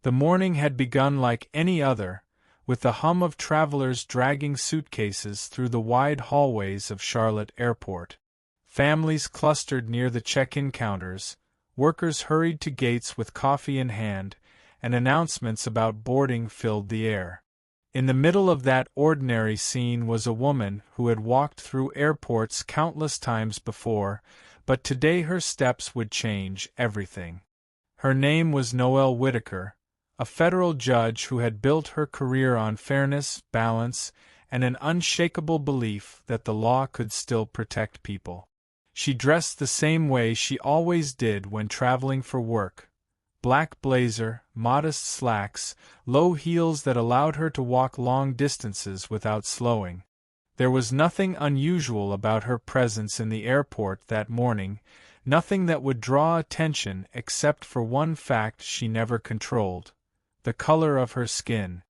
The morning had begun like any other, with the hum of travelers dragging suitcases through the wide hallways of Charlotte Airport. Families clustered near the check-in counters, workers hurried to gates with coffee in hand, and announcements about boarding filled the air. In the middle of that ordinary scene was a woman who had walked through airports countless times before, but today her steps would change everything. Her name was Noel Whitaker, a federal judge who had built her career on fairness, balance, and an unshakable belief that the law could still protect people. She dressed the same way she always did when traveling for work. Black blazer, modest slacks, low heels that allowed her to walk long distances without slowing. There was nothing unusual about her presence in the airport that morning, nothing that would draw attention except for one fact she never controlled: the color of her skin.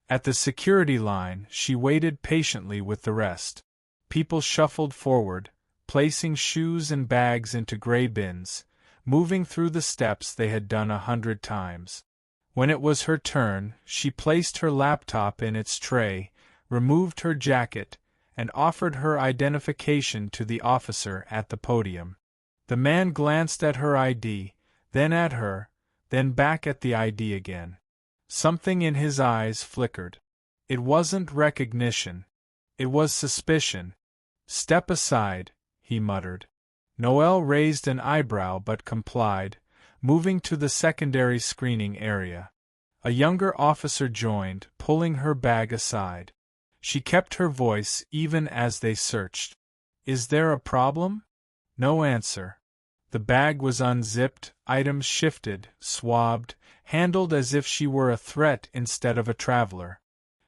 At the security line, she waited patiently with the rest. People shuffled forward, placing shoes and bags into gray bins, moving through the steps they had done 100 times. When it was her turn, she placed her laptop in its tray, removed her jacket, and offered her identification to the officer at the podium. The man glanced at her ID, then at her, then back at the ID again. Something in his eyes flickered. It wasn't recognition. It was suspicion. "Step aside," he muttered. Noel raised an eyebrow but complied, moving to the secondary screening area. A younger officer joined, pulling her bag aside. She kept her voice even as they searched. "Is there a problem?" No answer. The bag was unzipped, items shifted, swabbed, handled as if she were a threat instead of a traveler.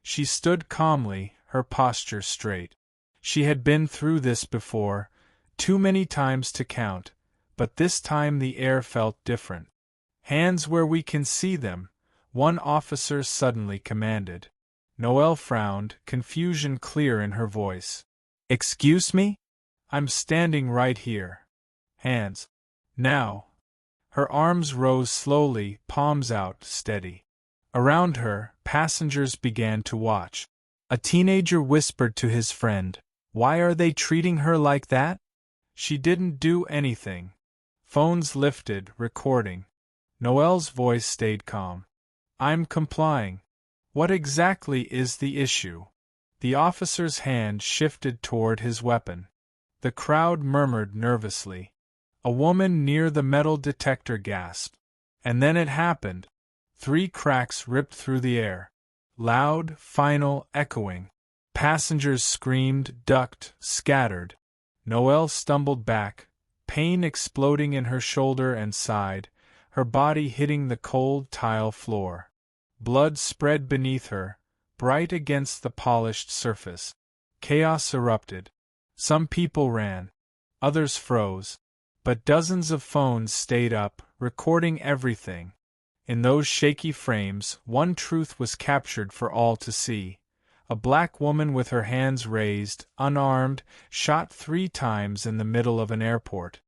She stood calmly, her posture straight. She had been through this before, too many times to count, but this time the air felt different. "Hands where we can see them," one officer suddenly commanded. Noel frowned, confusion clear in her voice. "Excuse me? I'm standing right here." "Hands. Now." Her arms rose slowly, palms out, steady. Around her, passengers began to watch. A teenager whispered to his friend, "Why are they treating her like that?" She didn't do anything. Phones lifted, recording. Noel's voice stayed calm. "I'm complying. What exactly is the issue?" The officer's hand shifted toward his weapon. The crowd murmured nervously. A woman near the metal detector gasped. And then it happened. 3 cracks ripped through the air. Loud, final, echoing. Passengers screamed, ducked, scattered. Noel stumbled back, pain exploding in her shoulder and side, her body hitting the cold tile floor. Blood spread beneath her, bright against the polished surface. Chaos erupted. Some people ran. Others froze. But dozens of phones stayed up, recording everything. In those shaky frames, one truth was captured for all to see. A black woman with her hands raised, unarmed, shot 3 times in the middle of an airport.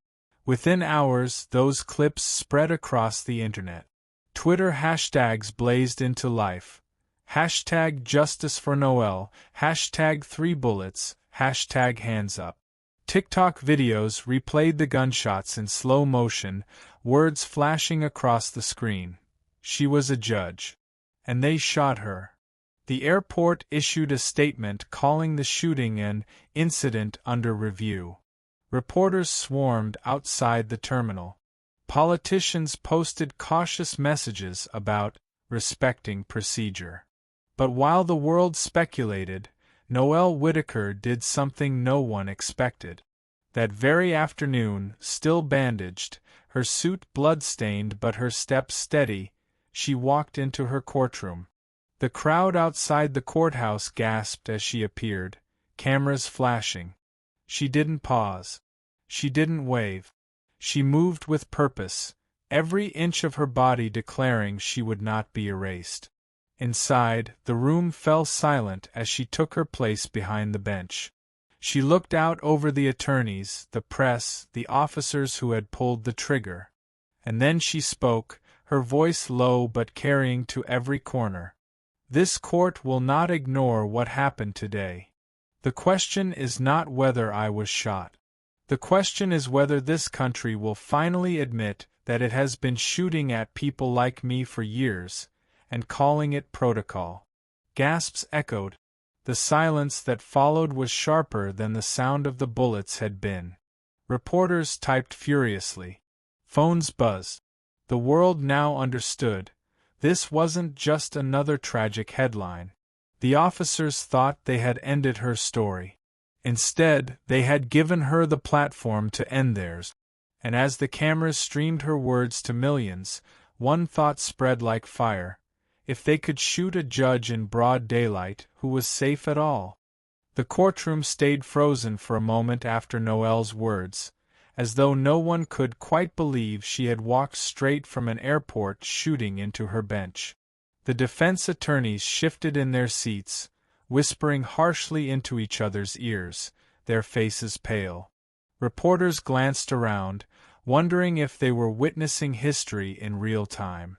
Within hours, those clips spread across the internet. Twitter hashtags blazed into life. Hashtag Justice for Noel, hashtag 3 bullets, hashtag hands up. TikTok videos replayed the gunshots in slow motion, words flashing across the screen. She was a judge. And they shot her. The airport issued a statement calling the shooting an incident under review. Reporters swarmed outside the terminal. Politicians posted cautious messages about respecting procedure. But while the world speculated, Noel Whitaker did something no one expected. That very afternoon, still bandaged, her suit blood-stained but her steps steady, she walked into her courtroom. The crowd outside the courthouse gasped as she appeared, cameras flashing. She didn't pause. She didn't wave. She moved with purpose, every inch of her body declaring she would not be erased. Inside, the room fell silent as she took her place behind the bench. She looked out over the attorneys, the press, the officers who had pulled the trigger. And then she spoke, her voice low but carrying to every corner. This court will not ignore what happened today. The question is not whether I was shot. The question is whether this country will finally admit that it has been shooting at people like me for years, and calling it protocol. Gasps echoed. The silence that followed was sharper than the sound of the bullets had been. Reporters typed furiously. Phones buzzed. The world now understood. This wasn't just another tragic headline. The officers thought they had ended her story. Instead, they had given her the platform to end theirs. And as the cameras streamed her words to millions, one thought spread like fire. If they could shoot a judge in broad daylight, who was safe at all? The courtroom stayed frozen for a moment after Noel's words, as though no one could quite believe she had walked straight from an airport shooting into her bench. The defense attorneys shifted in their seats, whispering harshly into each other's ears, their faces pale. Reporters glanced around, wondering if they were witnessing history in real time.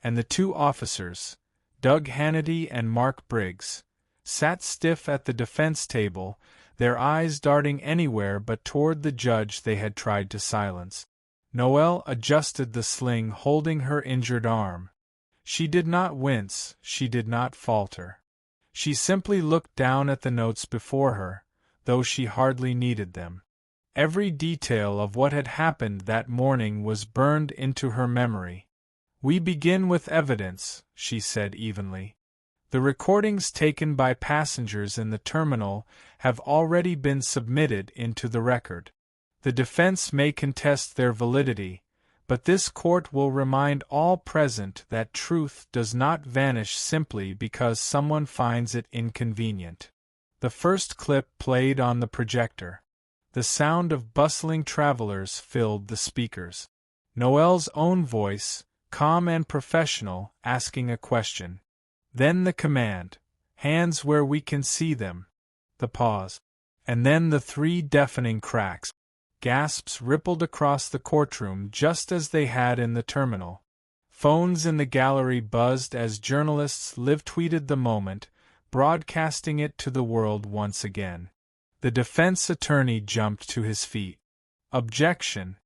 And the two officers, Doug Hannity and Mark Briggs, sat stiff at the defense table, their eyes darting anywhere but toward the judge they had tried to silence. Noel adjusted the sling holding her injured arm. She did not wince, she did not falter. She simply looked down at the notes before her, though she hardly needed them. Every detail of what had happened that morning was burned into her memory. "We begin with evidence," she said evenly. "The recordings taken by passengers in the terminal have already been submitted into the record. The defense may contest their validity, but this court will remind all present that truth does not vanish simply because someone finds it inconvenient." The first clip played on the projector. The sound of bustling travelers filled the speakers. Noel's own voice, calm and professional, asking a question. Then the command, "Hands where we can see them." The pause. And then the three deafening cracks. Gasps rippled across the courtroom just as they had in the terminal. Phones in the gallery buzzed as journalists live-tweeted the moment, broadcasting it to the world once again. The defense attorney jumped to his feet. "Objection.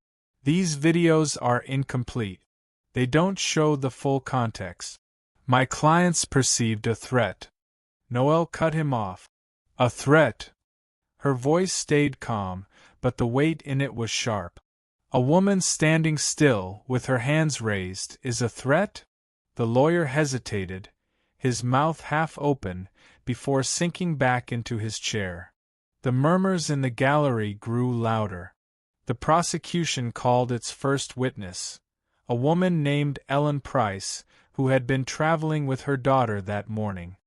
These videos are incomplete. They don't show the full context. My clients perceived a threat." Noel cut him off. "A threat?" Her voice stayed calm, but the weight in it was sharp. "A woman standing still, with her hands raised, is a threat?" The lawyer hesitated, his mouth half open, before sinking back into his chair. The murmurs in the gallery grew louder. The prosecution called its first witness, a woman named Ellen Price, who had been traveling with her daughter that morning.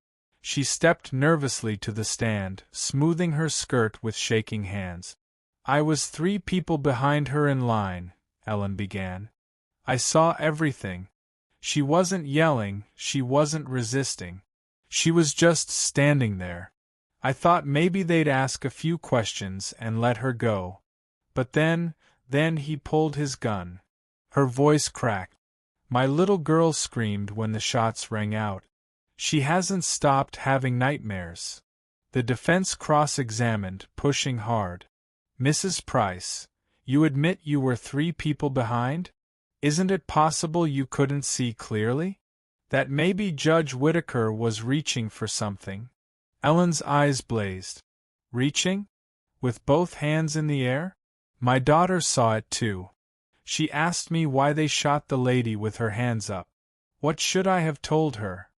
She stepped nervously to the stand, smoothing her skirt with shaking hands. "I was 3 people behind her in line," Ellen began. "I saw everything. She wasn't yelling, she wasn't resisting. She was just standing there. I thought maybe they'd ask a few questions and let her go. But then he pulled his gun." Her voice cracked. "My little girl screamed when the shots rang out. She hasn't stopped having nightmares." The defense cross-examined, pushing hard. "Mrs. Price, you admit you were 3 people behind? Isn't it possible you couldn't see clearly? That maybe Judge Whitaker was reaching for something?" Ellen's eyes blazed. "Reaching? With both hands in the air? My daughter saw it too. She asked me why they shot the lady with her hands up. What should I have told her?"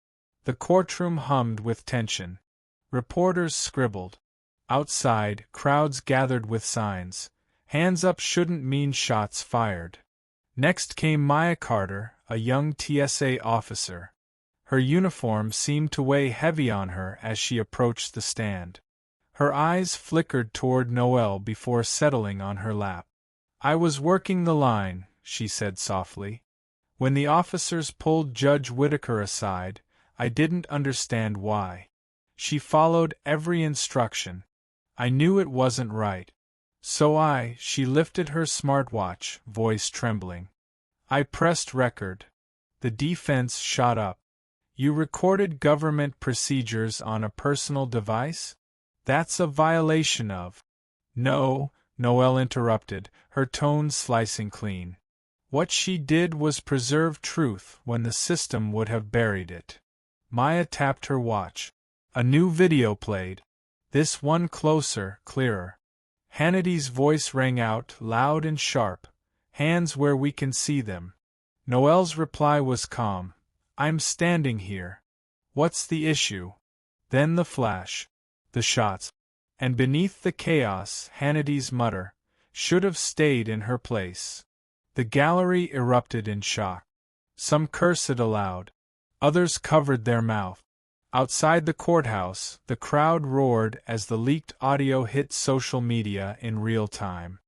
The courtroom hummed with tension. Reporters scribbled. Outside, crowds gathered with signs. Hands up shouldn't mean shots fired. Next came Maya Carter, a young TSA officer. Her uniform seemed to weigh heavy on her as she approached the stand. Her eyes flickered toward Noel before settling on her lap. "I was working the line," she said softly. "When the officers pulled Judge Whitaker aside, I didn't understand why. She followed every instruction. I knew it wasn't right. So she lifted her smartwatch, voice trembling. "I pressed record. The defense shot up. You recorded government procedures on a personal device? That's a violation of. No, Noel interrupted, her tone slicing clean. What she did was preserve truth when the system would have buried it. Maya tapped her watch. A new video played. This one closer, clearer. Hannity's voice rang out, loud and sharp. Hands where we can see them. Noel's reply was calm. I'm standing here. What's the issue? Then the flash. The shots. And beneath the chaos, Hannity's mutter. Should have stayed in her place. The gallery erupted in shock. Some cursed aloud. Others covered their mouth. Outside the courthouse, the crowd roared as the leaked audio hit social media in real time.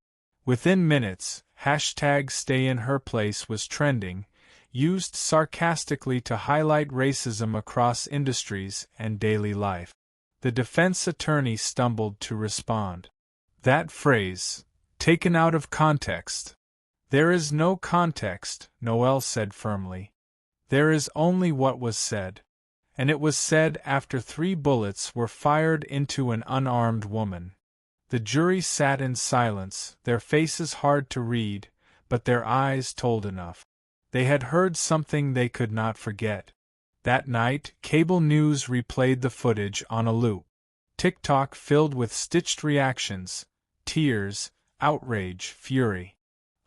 Within minutes, #StayInHerPlace was trending, used sarcastically to highlight racism across industries and daily life. The defense attorney stumbled to respond. That phrase, taken out of context. There is no context, Noel said firmly. There is only what was said. And it was said after 3 bullets were fired into an unarmed woman. The jury sat in silence, their faces hard to read, but their eyes told enough. They had heard something they could not forget. That night, cable news replayed the footage on a loop. TikTok filled with stitched reactions, tears, outrage, fury.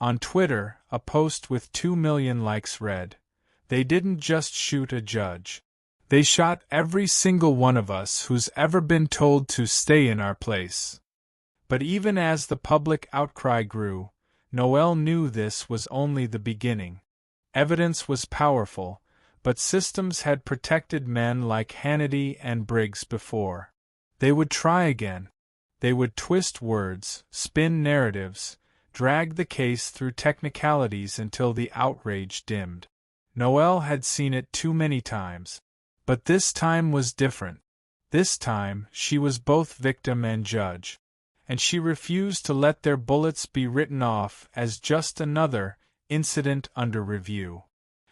On Twitter, a post with 2 million likes read, "They didn't just shoot a judge. They shot every single one of us who's ever been told to stay in our place." But even as the public outcry grew, Noel knew this was only the beginning. Evidence was powerful, but systems had protected men like Hannity and Briggs before. They would try again. They would twist words, spin narratives, drag the case through technicalities until the outrage dimmed. Noel had seen it too many times. But this time was different. This time, she was both victim and judge. And she refused to let their bullets be written off as just another incident under review.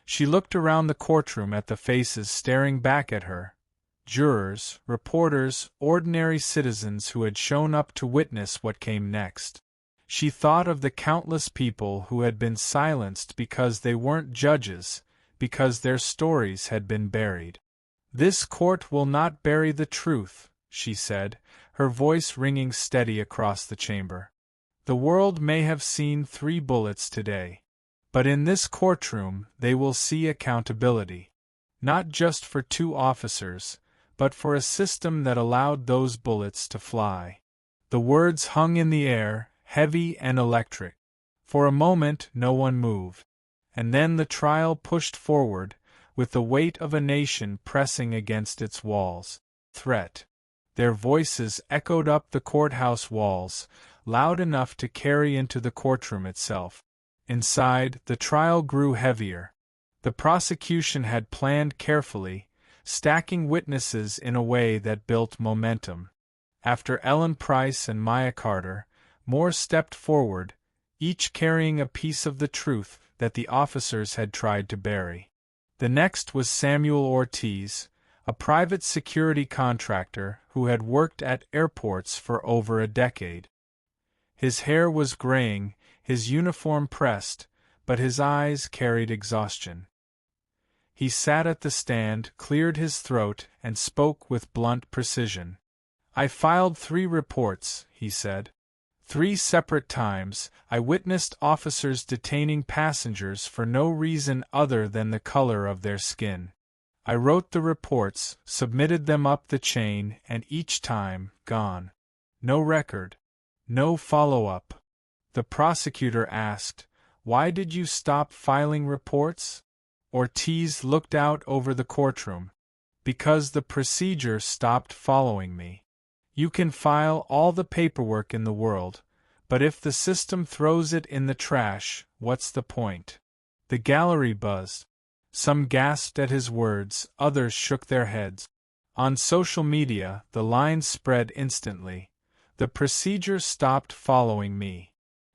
She looked around the courtroom at the faces staring back at her. Jurors, reporters, ordinary citizens who had shown up to witness what came next. She thought of the countless people who had been silenced because they weren't judges, because their stories had been buried. "This court will not bury the truth," she said, her voice ringing steady across the chamber. "The world may have seen 3 bullets today. But in this courtroom they will see accountability. Not just for 2 officers, but for a system that allowed those bullets to fly." The words hung in the air, heavy and electric. For a moment no one moved. And then the trial pushed forward, with the weight of a nation pressing against its walls. Threat. Their voices echoed up the courthouse walls, loud enough to carry into the courtroom itself. Inside, the trial grew heavier. The prosecution had planned carefully, stacking witnesses in a way that built momentum. After Ellen Price and Maya Carter, more stepped forward, each carrying a piece of the truth that the officers had tried to bury. The next was Samuel Ortiz, a private security contractor who had worked at airports for over a decade. His hair was graying, his uniform pressed, but his eyes carried exhaustion. He sat at the stand, cleared his throat, and spoke with blunt precision. "I filed 3 reports," he said. 3 separate times, I witnessed officers detaining passengers for no reason other than the color of their skin. I wrote the reports, submitted them up the chain, and each time, gone. No record. No follow-up. The prosecutor asked, "Why did you stop filing reports?" Ortiz looked out over the courtroom. "Because the procedure stopped following me. You can file all the paperwork in the world, but if the system throws it in the trash, what's the point?" The gallery buzzed. Some gasped at his words, others shook their heads. On social media, the lines spread instantly. "The procedure stopped following me."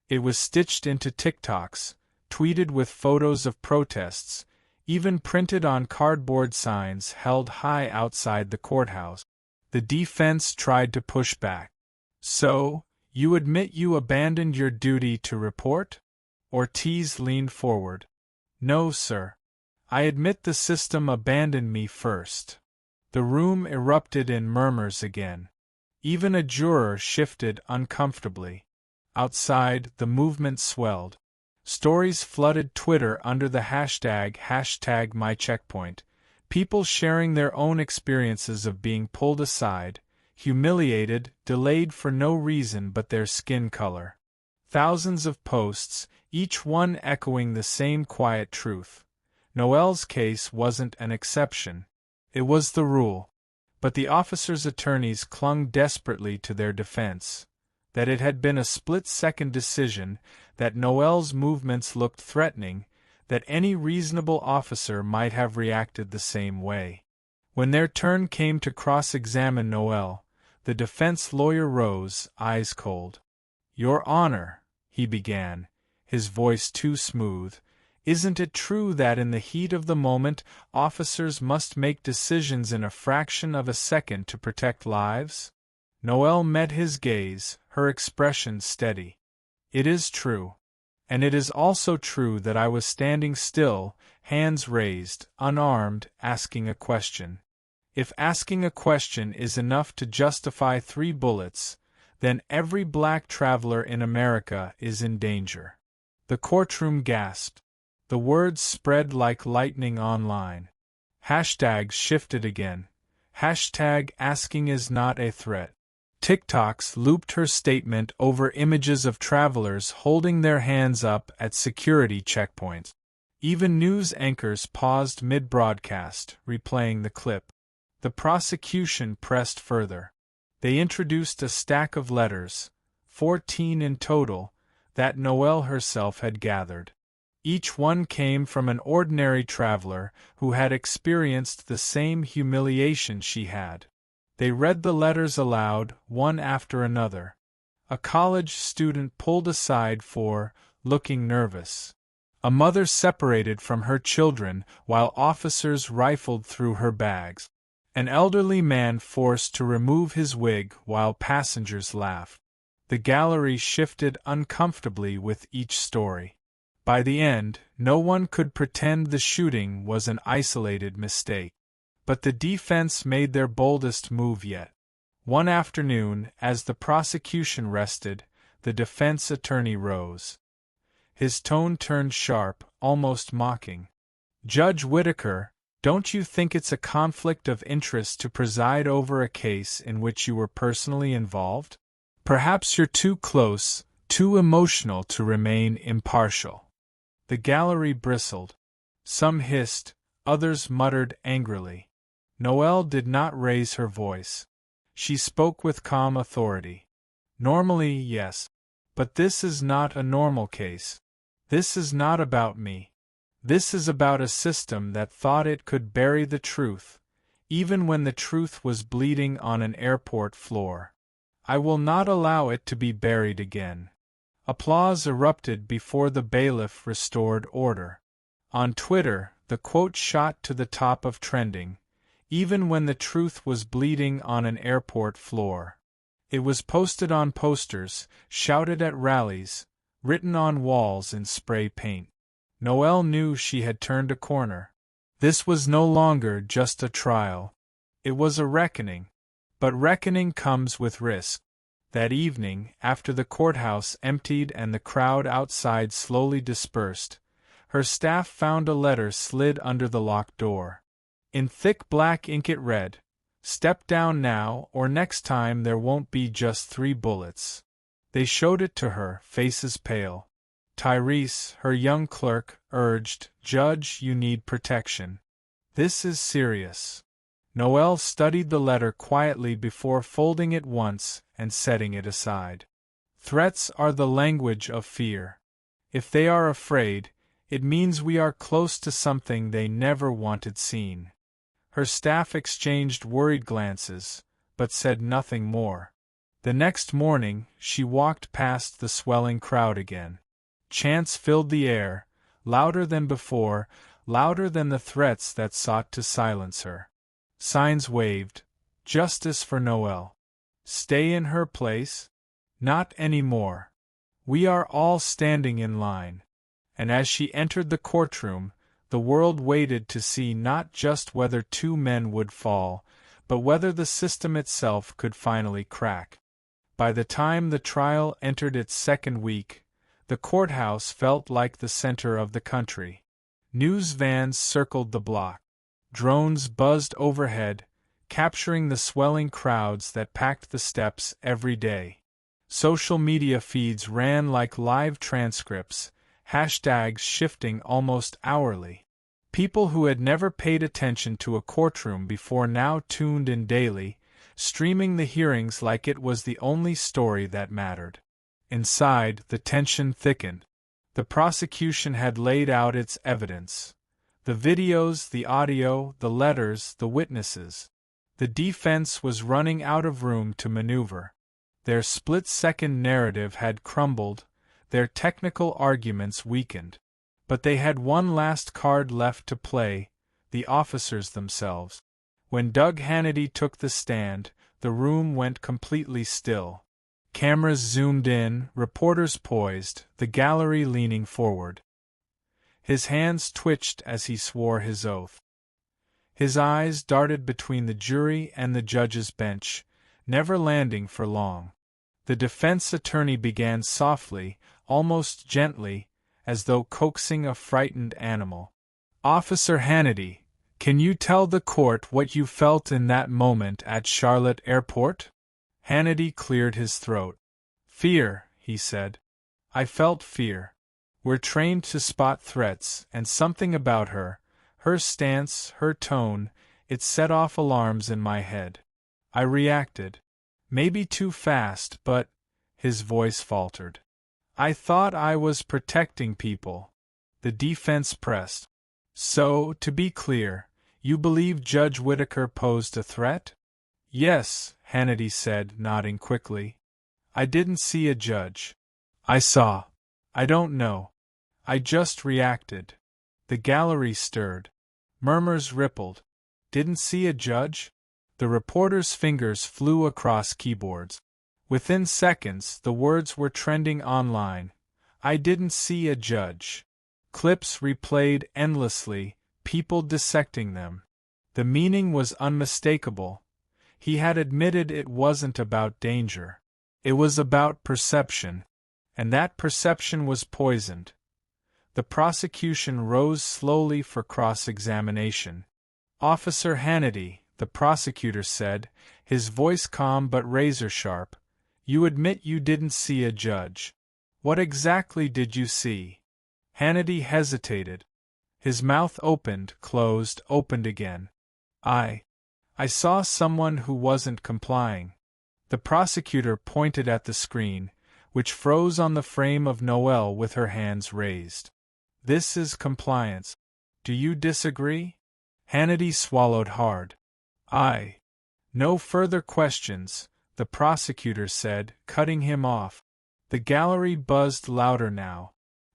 It was stitched into TikToks, tweeted with photos of protests, even printed on cardboard signs held high outside the courthouse. The defense tried to push back. "So, you admit you abandoned your duty to report?" Ortiz leaned forward. "No, sir. I admit the system abandoned me first." The room erupted in murmurs again. Even a juror shifted uncomfortably. Outside, the movement swelled. Stories flooded Twitter under the hashtag #MyCheckpoint, people sharing their own experiences of being pulled aside, humiliated, delayed for no reason but their skin color. Thousands of posts, each one echoing the same quiet truth. Noel's case wasn't an exception. It was the rule. But the officers' attorneys clung desperately to their defense, that it had been a split-second decision, that Noel's movements looked threatening, that any reasonable officer might have reacted the same way. When their turn came to cross-examine Noel, the defense lawyer rose, eyes cold. "Your Honor," he began, his voice too smooth, "isn't it true that in the heat of the moment, officers must make decisions in a fraction of a second to protect lives?" Noel met his gaze, her expression steady. "It is true. And it is also true that I was standing still, hands raised, unarmed, asking a question. If asking a question is enough to justify 3 bullets, then every black traveler in America is in danger." The courtroom gasped. The words spread like lightning online. Hashtags shifted again. Hashtag asking is not a threat. TikToks looped her statement over images of travelers holding their hands up at security checkpoints. Even news anchors paused mid-broadcast, replaying the clip. The prosecution pressed further. They introduced a stack of letters, 14 in total, that Noel herself had gathered. Each one came from an ordinary traveler who had experienced the same humiliation she had. They read the letters aloud, one after another. A college student pulled aside for looking nervous. A mother separated from her children while officers rifled through her bags. An elderly man forced to remove his wig while passengers laughed. The gallery shifted uncomfortably with each story. By the end, no one could pretend the shooting was an isolated mistake. But the defense made their boldest move yet. One afternoon, as the prosecution rested, the defense attorney rose. His tone turned sharp, almost mocking. "Judge Whitaker, don't you think it's a conflict of interest to preside over a case in which you were personally involved? Perhaps you're too close, too emotional to remain impartial." The gallery bristled. Some hissed, others muttered angrily. Noel did not raise her voice. She spoke with calm authority. "Normally, yes. But this is not a normal case. This is not about me. This is about a system that thought it could bury the truth, even when the truth was bleeding on an airport floor. I will not allow it to be buried again." Applause erupted before the bailiff restored order. On Twitter, the quote shot to the top of trending. Even when the truth was bleeding on an airport floor. It was posted on posters, shouted at rallies, written on walls in spray paint. Noel knew she had turned a corner. This was no longer just a trial. It was a reckoning. But reckoning comes with risk. That evening, after the courthouse emptied and the crowd outside slowly dispersed, her staff found a letter slid under the locked door. In thick black ink it read, "Step down now or next time there won't be just 3 bullets." They showed it to her, faces pale. Tyrese, her young clerk, urged, "Judge, you need protection. This is serious." Noel studied the letter quietly before folding it once and setting it aside. Threats are the language of fear. If they are afraid, it means we are close to something they never wanted seen. Her staff exchanged worried glances, but said nothing more. The next morning, she walked past the swelling crowd again. Chants filled the air, louder than before, louder than the threats that sought to silence her. Signs waved, "Justice for Noel. Stay in her place? Not anymore. We are all standing in line." And as she entered the courtroom, the world waited to see not just whether two men would fall, but whether the system itself could finally crack. By the time the trial entered its second week, the courthouse felt like the center of the country. News vans circled the block. Drones buzzed overhead, capturing the swelling crowds that packed the steps every day. Social media feeds ran like live transcripts, hashtags shifting almost hourly. People who had never paid attention to a courtroom before now tuned in daily, streaming the hearings like it was the only story that mattered. Inside, the tension thickened. The prosecution had laid out its evidence. The videos, the audio, the letters, the witnesses. The defense was running out of room to maneuver. Their split-second narrative had crumbled, their technical arguments weakened. But they had one last card left to play, the officers themselves. When Doug Hannity took the stand, the room went completely still. Cameras zoomed in, reporters poised, the gallery leaning forward. His hands twitched as he swore his oath. His eyes darted between the jury and the judge's bench, never landing for long. The defense attorney began softly, almost gently, as though coaxing a frightened animal. "Officer Hannity, can you tell the court what you felt in that moment at Charlotte Airport?" Hannity cleared his throat. "Fear," he said. "I felt fear. We're trained to spot threats, and something about her, her stance, her tone, it set off alarms in my head. I reacted. Maybe too fast, but—" his voice faltered. "I thought I was protecting people." The defense pressed. "So, to be clear, you believe Judge Whitaker posed a threat?" "Yes," Hannity said, nodding quickly. "I didn't see a judge. I saw. I don't know. I just reacted." The gallery stirred. Murmurs rippled. "Didn't see a judge?" The reporter's fingers flew across keyboards. Within seconds, the words were trending online. "I didn't see a judge." Clips replayed endlessly, people dissecting them. The meaning was unmistakable. He had admitted it wasn't about danger. It was about perception. And that perception was poisoned. The prosecution rose slowly for cross-examination. "Officer Hannity," the prosecutor said, his voice calm but razor-sharp, "you admit you didn't see a judge. What exactly did you see?" Hannity hesitated. His mouth opened, closed, opened again. I saw someone who wasn't complying." The prosecutor pointed at the screen, which froze on the frame of Noel with her hands raised. "This is compliance. Do you disagree?" Hannity swallowed hard. "No further questions," the prosecutor said, cutting him off. The gallery buzzed louder now.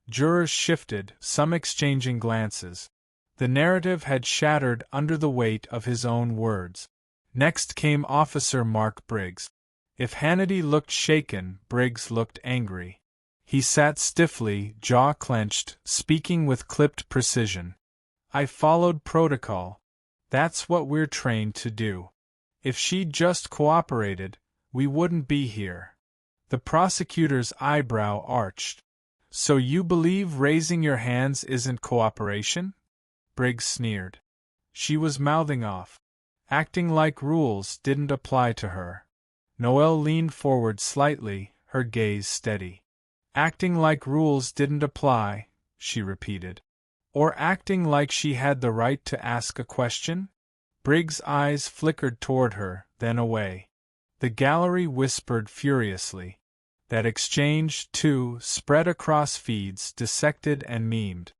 Jurors shifted, some exchanging glances. The narrative had shattered under the weight of his own words. Next came Officer Mark Briggs. If Hannity looked shaken, Briggs looked angry. He sat stiffly, jaw clenched, speaking with clipped precision. "I followed protocol. That's what we're trained to do. If she'd just cooperated, we wouldn't be here." The prosecutor's eyebrow arched. "So you believe raising your hands isn't cooperation?" Briggs sneered. She was mouthing off. Acting like rules didn't apply to her. Noel leaned forward slightly, her gaze steady. "Acting like rules didn't apply," she repeated. "Or acting like she had the right to ask a question?" Briggs' eyes flickered toward her, then away. The gallery whispered furiously. That exchange, too, spread across feeds, dissected and memed.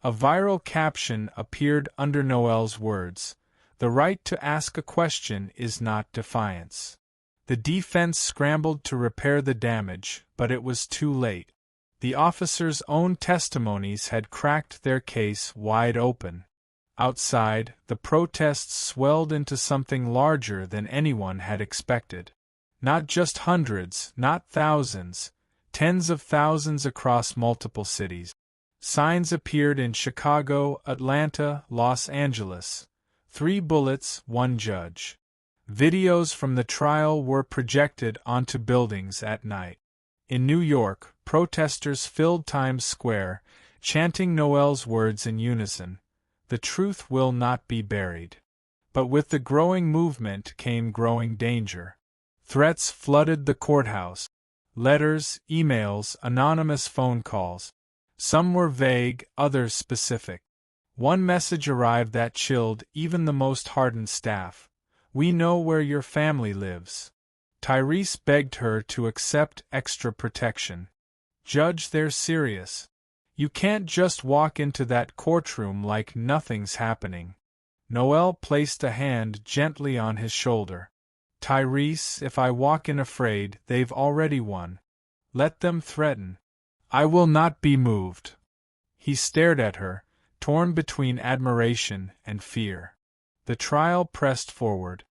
A viral caption appeared under Noel's words. "The right to ask a question is not defiance." The defense scrambled to repair the damage, but it was too late. The officers' own testimonies had cracked their case wide open. Outside, the protests swelled into something larger than anyone had expected. Not just hundreds, not thousands, tens of thousands across multiple cities. Signs appeared in Chicago, Atlanta, Los Angeles. 3 bullets, 1 judge. Videos from the trial were projected onto buildings at night. In New York, protesters filled Times Square, chanting Noel's words in unison, "The truth will not be buried." But with the growing movement came growing danger. Threats flooded the courthouse. Letters, emails, anonymous phone calls. Some were vague, others specific. One message arrived that chilled even the most hardened staff. "We know where your family lives." Tyrese begged her to accept extra protection. "Judge, they're serious. You can't just walk into that courtroom like nothing's happening." Noel placed a hand gently on his shoulder. "Tyrese, if I walk in afraid, they've already won. Let them threaten. I will not be moved." He stared at her, torn between admiration and fear. The trial pressed forward.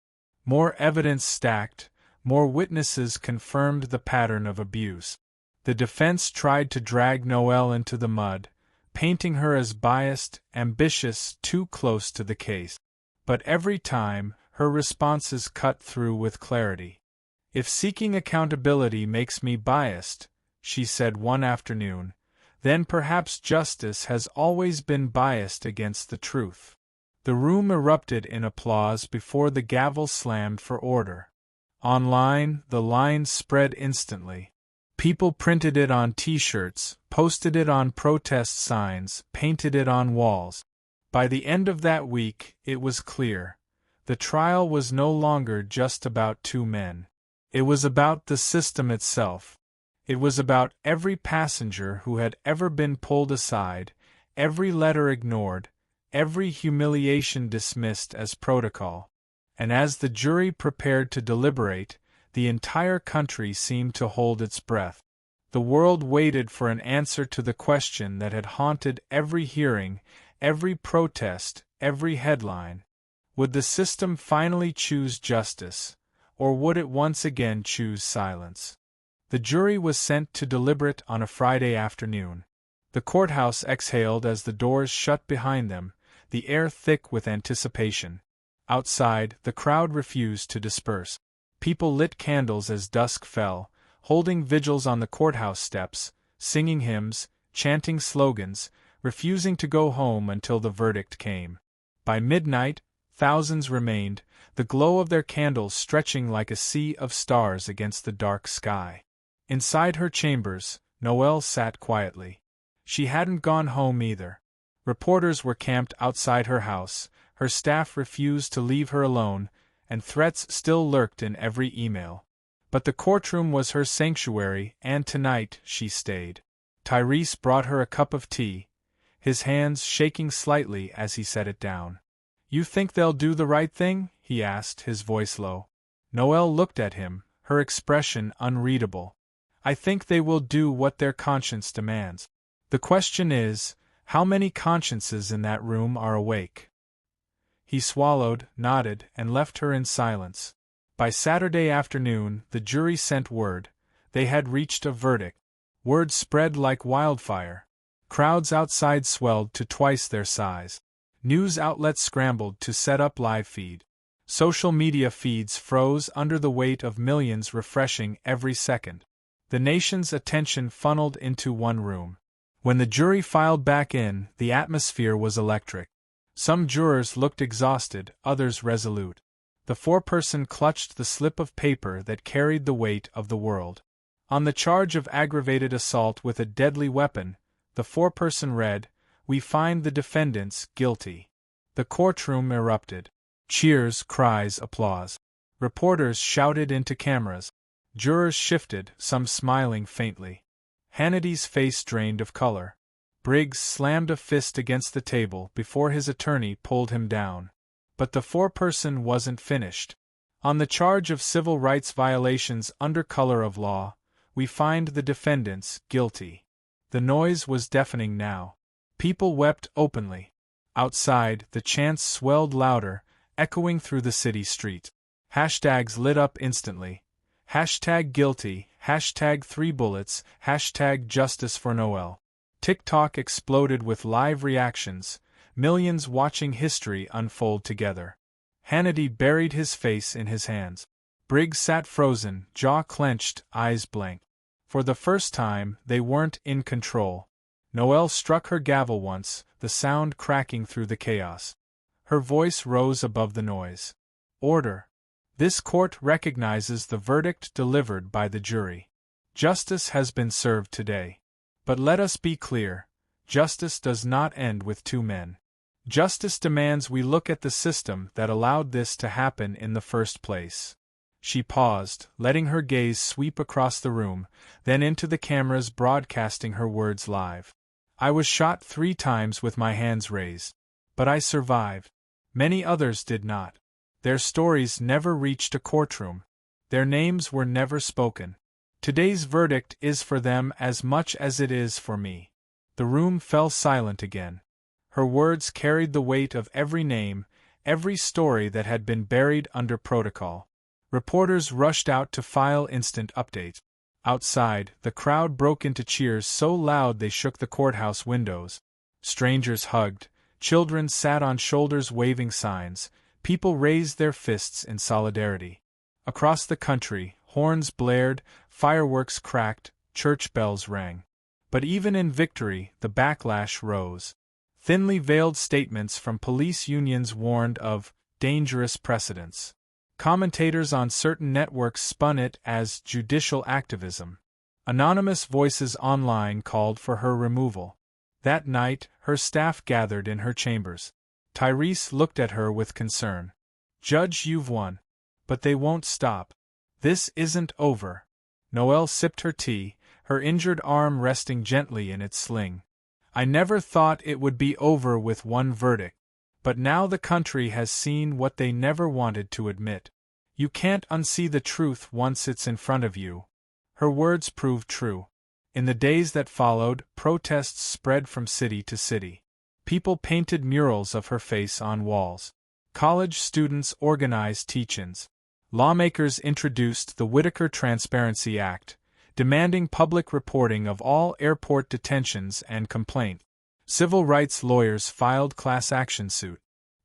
More evidence stacked, more witnesses confirmed the pattern of abuse. The defense tried to drag Noel into the mud, painting her as biased, ambitious, too close to the case. But every time, her responses cut through with clarity. "If seeking accountability makes me biased," she said one afternoon, "then perhaps justice has always been biased against the truth." The room erupted in applause before the gavel slammed for order. Online, the line spread instantly. People printed it on T-shirts, posted it on protest signs, painted it on walls. By the end of that week, it was clear. The trial was no longer just about 2 men. It was about the system itself. It was about every passenger who had ever been pulled aside, every letter ignored, every humiliation dismissed as protocol. And as the jury prepared to deliberate, the entire country seemed to hold its breath. The world waited for an answer to the question that had haunted every hearing, every protest, every headline. Would the system finally choose justice, or would it once again choose silence? The jury was sent to deliberate on a Friday afternoon. The courthouse exhaled as the doors shut behind them, the air thick with anticipation. Outside, the crowd refused to disperse. People lit candles as dusk fell, holding vigils on the courthouse steps, singing hymns, chanting slogans, refusing to go home until the verdict came. By midnight, thousands remained, the glow of their candles stretching like a sea of stars against the dark sky. Inside her chambers, Noel sat quietly. She hadn't gone home either. Reporters were camped outside her house, her staff refused to leave her alone, and threats still lurked in every email. But the courtroom was her sanctuary, and tonight she stayed. Tyrese brought her a cup of tea, his hands shaking slightly as he set it down. "You think they'll do the right thing?" he asked, his voice low. Noel looked at him, her expression unreadable. "I think they will do what their conscience demands. The question is, how many consciences in that room are awake?" He swallowed, nodded, and left her in silence. By Saturday afternoon, the jury sent word. They had reached a verdict. Word spread like wildfire. Crowds outside swelled to twice their size. News outlets scrambled to set up live feed. Social media feeds froze under the weight of millions refreshing every second. The nation's attention funneled into one room. When the jury filed back in, the atmosphere was electric. Some jurors looked exhausted, others resolute. The foreperson clutched the slip of paper that carried the weight of the world. On the charge of aggravated assault with a deadly weapon, the foreperson read, "We find the defendants guilty." The courtroom erupted. Cheers, cries, applause. Reporters shouted into cameras. Jurors shifted, some smiling faintly. Hannity's face drained of color. Briggs slammed a fist against the table before his attorney pulled him down. But the foreperson wasn't finished. On the charge of civil rights violations under color of law, we find the defendants guilty. The noise was deafening now. People wept openly. Outside, the chants swelled louder, echoing through the city street. Hashtags lit up instantly. Hashtag guilty, hashtag 3 bullets, hashtag justice for Noel. TikTok exploded with live reactions, millions watching history unfold together. Hannity buried his face in his hands. Briggs sat frozen, jaw clenched, eyes blank. For the first time, they weren't in control. Noel struck her gavel once, the sound cracking through the chaos. Her voice rose above the noise. Order. This court recognizes the verdict delivered by the jury. Justice has been served today. But let us be clear, justice does not end with 2 men. Justice demands we look at the system that allowed this to happen in the first place. She paused, letting her gaze sweep across the room, then into the cameras broadcasting her words live. I was shot 3 times with my hands raised. But I survived. Many others did not. Their stories never reached a courtroom. Their names were never spoken. Today's verdict is for them as much as it is for me. The room fell silent again. Her words carried the weight of every name, every story that had been buried under protocol. Reporters rushed out to file instant updates. Outside, the crowd broke into cheers so loud they shook the courthouse windows. Strangers hugged, children sat on shoulders waving signs, people raised their fists in solidarity. Across the country, horns blared, fireworks cracked, church bells rang. But even in victory, the backlash rose. Thinly veiled statements from police unions warned of dangerous precedents. Commentators on certain networks spun it as judicial activism. Anonymous voices online called for her removal. That night, her staff gathered in her chambers. Tyrese looked at her with concern. Judge, you've won. But they won't stop. This isn't over. Noel sipped her tea, her injured arm resting gently in its sling. I never thought it would be over with one verdict. But now the country has seen what they never wanted to admit. You can't unsee the truth once it's in front of you. Her words proved true. In the days that followed, protests spread from city to city. People painted murals of her face on walls. College students organized teach-ins. Lawmakers introduced the Whitaker Transparency Act, demanding public reporting of all airport detentions and complaints. Civil rights lawyers filed class action suit.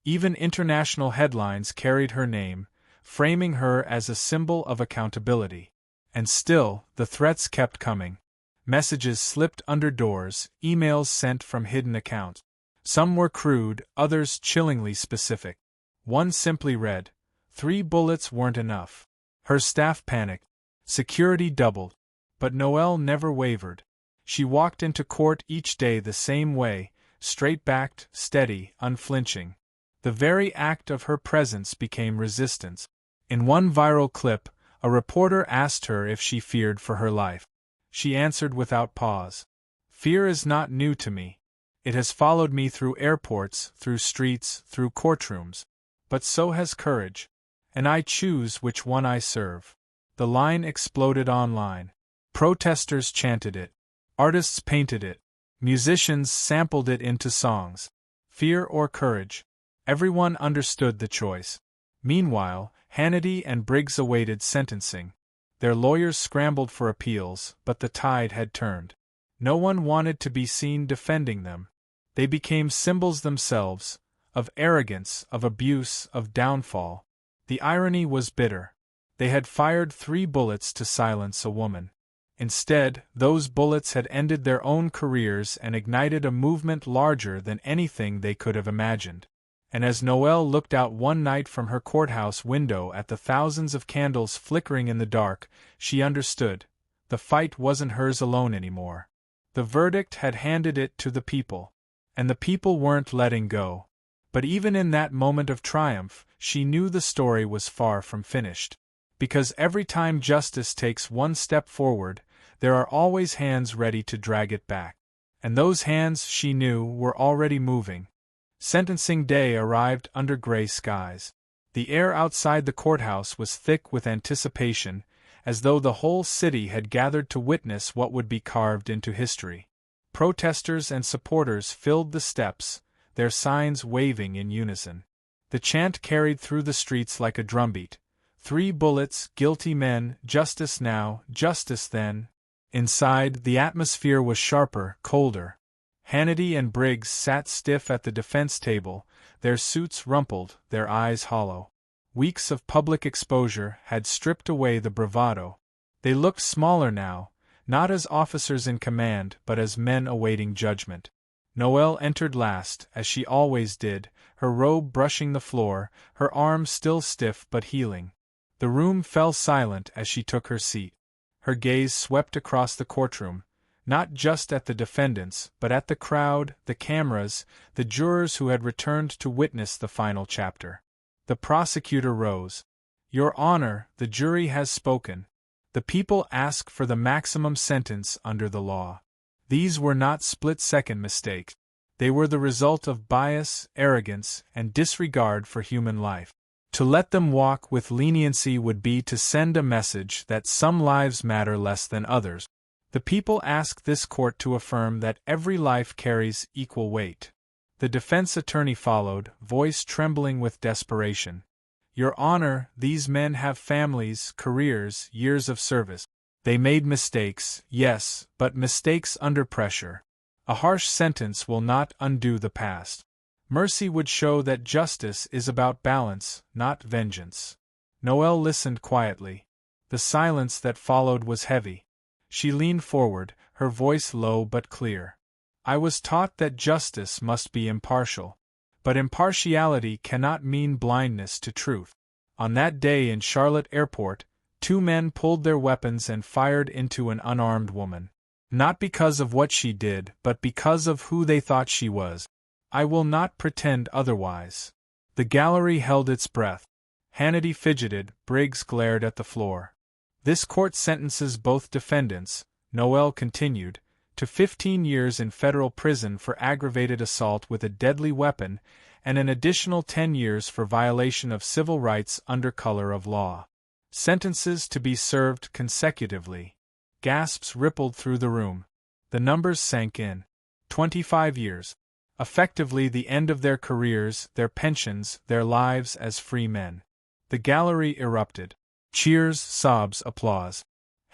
Even international headlines carried her name, framing her as a symbol of accountability. And still, the threats kept coming. Messages slipped under doors, emails sent from hidden accounts. Some were crude, others chillingly specific. One simply read, 3 bullets weren't enough. Her staff panicked. Security doubled. But Noel never wavered. She walked into court each day the same way, straight-backed, steady, unflinching. The very act of her presence became resistance. In one viral clip, a reporter asked her if she feared for her life. She answered without pause. Fear is not new to me. It has followed me through airports, through streets, through courtrooms. But so has courage. And I choose which one I serve. The line exploded online. Protesters chanted it. Artists painted it. Musicians sampled it into songs. Fear or courage? Everyone understood the choice. Meanwhile, Hannity and Briggs awaited sentencing. Their lawyers scrambled for appeals, but the tide had turned. No one wanted to be seen defending them. They became symbols themselves, of arrogance, of abuse, of downfall. The irony was bitter. They had fired 3 bullets to silence a woman. Instead, those bullets had ended their own careers and ignited a movement larger than anything they could have imagined. And as Noel looked out one night from her courthouse window at the thousands of candles flickering in the dark, she understood. The fight wasn't hers alone anymore. The verdict had handed it to the people. And the people weren't letting go. But even in that moment of triumph, she knew the story was far from finished. Because every time justice takes one step forward, there are always hands ready to drag it back. And those hands, she knew, were already moving. Sentencing day arrived under gray skies. The air outside the courthouse was thick with anticipation, as though the whole city had gathered to witness what would be carved into history. Protesters and supporters filled the steps, their signs waving in unison. The chant carried through the streets like a drumbeat. 3 bullets, guilty men, justice now, justice then. Inside, the atmosphere was sharper, colder. Hannity and Briggs sat stiff at the defense table, their suits rumpled, their eyes hollow. Weeks of public exposure had stripped away the bravado. They looked smaller now, not as officers in command but as men awaiting judgment. Noel entered last, as she always did, her robe brushing the floor, her arms still stiff but healing. The room fell silent as she took her seat. Her gaze swept across the courtroom, not just at the defendants, but at the crowd, the cameras, the jurors who had returned to witness the final chapter. The prosecutor rose. "Your Honor, the jury has spoken. The people ask for the maximum sentence under the law." These were not split-second mistakes. They were the result of bias, arrogance, and disregard for human life. To let them walk with leniency would be to send a message that some lives matter less than others. The people ask this court to affirm that every life carries equal weight. The defense attorney followed, voice trembling with desperation. "Your Honor, these men have families, careers, years of service. They made mistakes, yes, but mistakes under pressure. A harsh sentence will not undo the past. Mercy would show that justice is about balance, not vengeance." Noel listened quietly. The silence that followed was heavy. She leaned forward, her voice low but clear. "I was taught that justice must be impartial. But impartiality cannot mean blindness to truth. On that day in Charlotte Airport, 2 men pulled their weapons and fired into an unarmed woman. Not because of what she did, but because of who they thought she was. I will not pretend otherwise." The gallery held its breath. Hannity fidgeted, Briggs glared at the floor. "This court sentences both defendants," Noel continued, "to 15 years in federal prison for aggravated assault with a deadly weapon, and an additional 10 years for violation of civil rights under color of law. Sentences to be served consecutively." Gasps rippled through the room. The numbers sank in. 25 years. Effectively the end of their careers, their pensions, their lives as free men. The gallery erupted. Cheers, sobs, applause.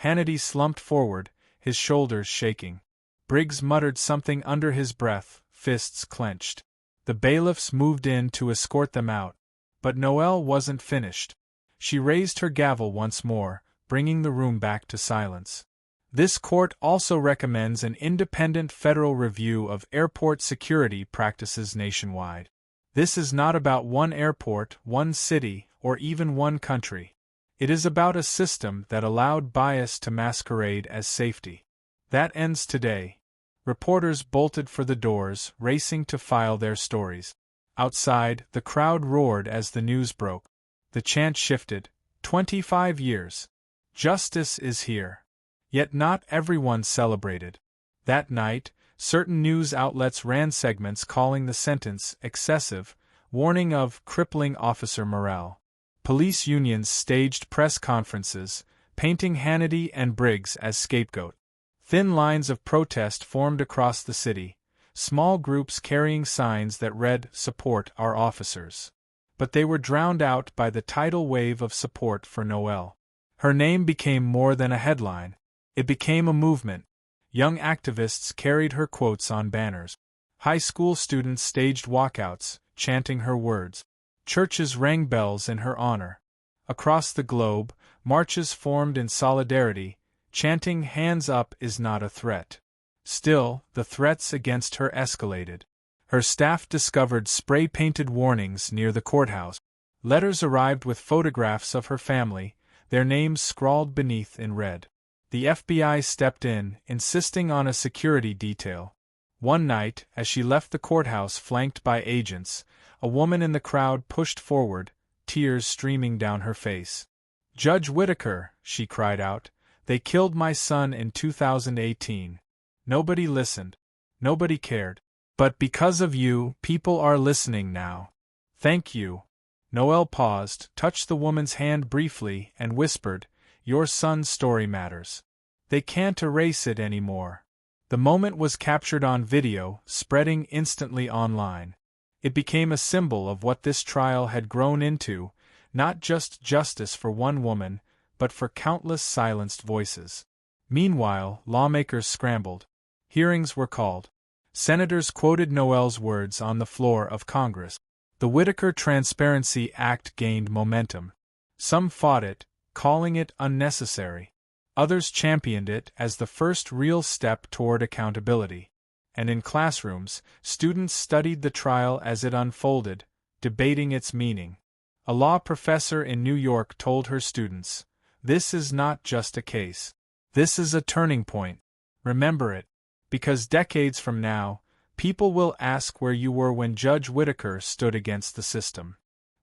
Hannity slumped forward, his shoulders shaking. Briggs muttered something under his breath, fists clenched. The bailiffs moved in to escort them out. But Noel wasn't finished. She raised her gavel once more, bringing the room back to silence. "This court also recommends an independent federal review of airport security practices nationwide. This is not about one airport, one city, or even one country. It is about a system that allowed bias to masquerade as safety. That ends today." Reporters bolted for the doors, racing to file their stories. Outside, the crowd roared as the news broke. The chant shifted. 25 years. Justice is here. Yet not everyone celebrated. That night, certain news outlets ran segments calling the sentence excessive, warning of crippling officer morale. Police unions staged press conferences, painting Hannity and Briggs as scapegoat. Thin lines of protest formed across the city, small groups carrying signs that read, "Support our officers." But they were drowned out by the tidal wave of support for Noel. Her name became more than a headline. It became a movement. Young activists carried her quotes on banners. High school students staged walkouts, chanting her words. Churches rang bells in her honor. Across the globe, marches formed in solidarity, chanting "Hands up is not a threat." Still, the threats against her escalated. Her staff discovered spray-painted warnings near the courthouse. Letters arrived with photographs of her family, their names scrawled beneath in red. The FBI stepped in, insisting on a security detail. One night, as she left the courthouse flanked by agents, a woman in the crowd pushed forward, tears streaming down her face. "Judge Whitaker," she cried out, "they killed my son in 2018. Nobody listened. Nobody cared. But because of you, people are listening now. Thank you." Noel paused, touched the woman's hand briefly, and whispered, "Your son's story matters. They can't erase it anymore." The moment was captured on video, spreading instantly online. It became a symbol of what this trial had grown into, not just justice for one woman, but for countless silenced voices. Meanwhile, lawmakers scrambled. Hearings were called. Senators quoted Noel's words on the floor of Congress. The Whitaker Transparency Act gained momentum. Some fought it, calling it unnecessary. Others championed it as the first real step toward accountability. And in classrooms, students studied the trial as it unfolded, debating its meaning. A law professor in New York told her students, "This is not just a case. This is a turning point. Remember it. Because decades from now, people will ask where you were when Judge Whitaker stood against the system."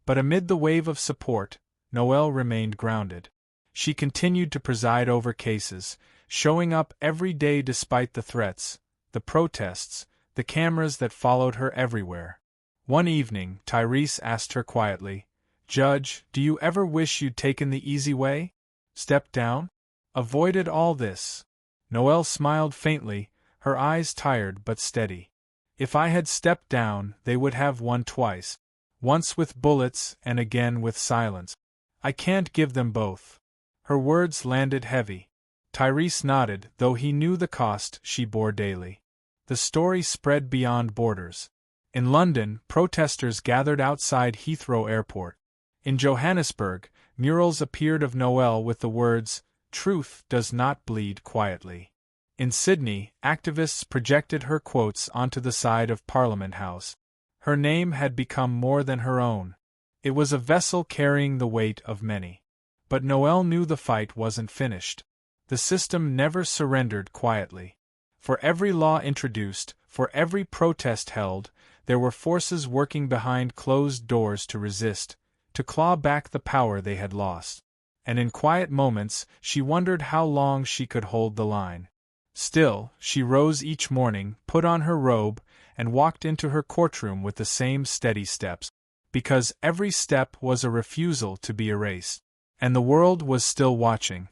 But amid the wave of support, Noel remained grounded. She continued to preside over cases, showing up every day despite the threats, the protests, the cameras that followed her everywhere. One evening, Tyrese asked her quietly, "Judge, do you ever wish you'd taken the easy way? Stepped down? Avoided all this?" Noel smiled faintly, her eyes tired but steady. "If I had stepped down, they would have won twice. Once with bullets and again with silence. I can't give them both." Her words landed heavy. Tyrese nodded, though he knew the cost she bore daily. The story spread beyond borders. In London, protesters gathered outside Heathrow Airport. In Johannesburg, murals appeared of Noel with the words, "Truth does not bleed quietly." In Sydney, activists projected her quotes onto the side of Parliament House. Her name had become more than her own. It was a vessel carrying the weight of many. But Noel knew the fight wasn't finished. The system never surrendered quietly. For every law introduced, for every protest held, there were forces working behind closed doors to resist, to claw back the power they had lost. And in quiet moments, she wondered how long she could hold the line. Still, she rose each morning, put on her robe, and walked into her courtroom with the same steady steps. Because every step was a refusal to be erased. And the world was still watching.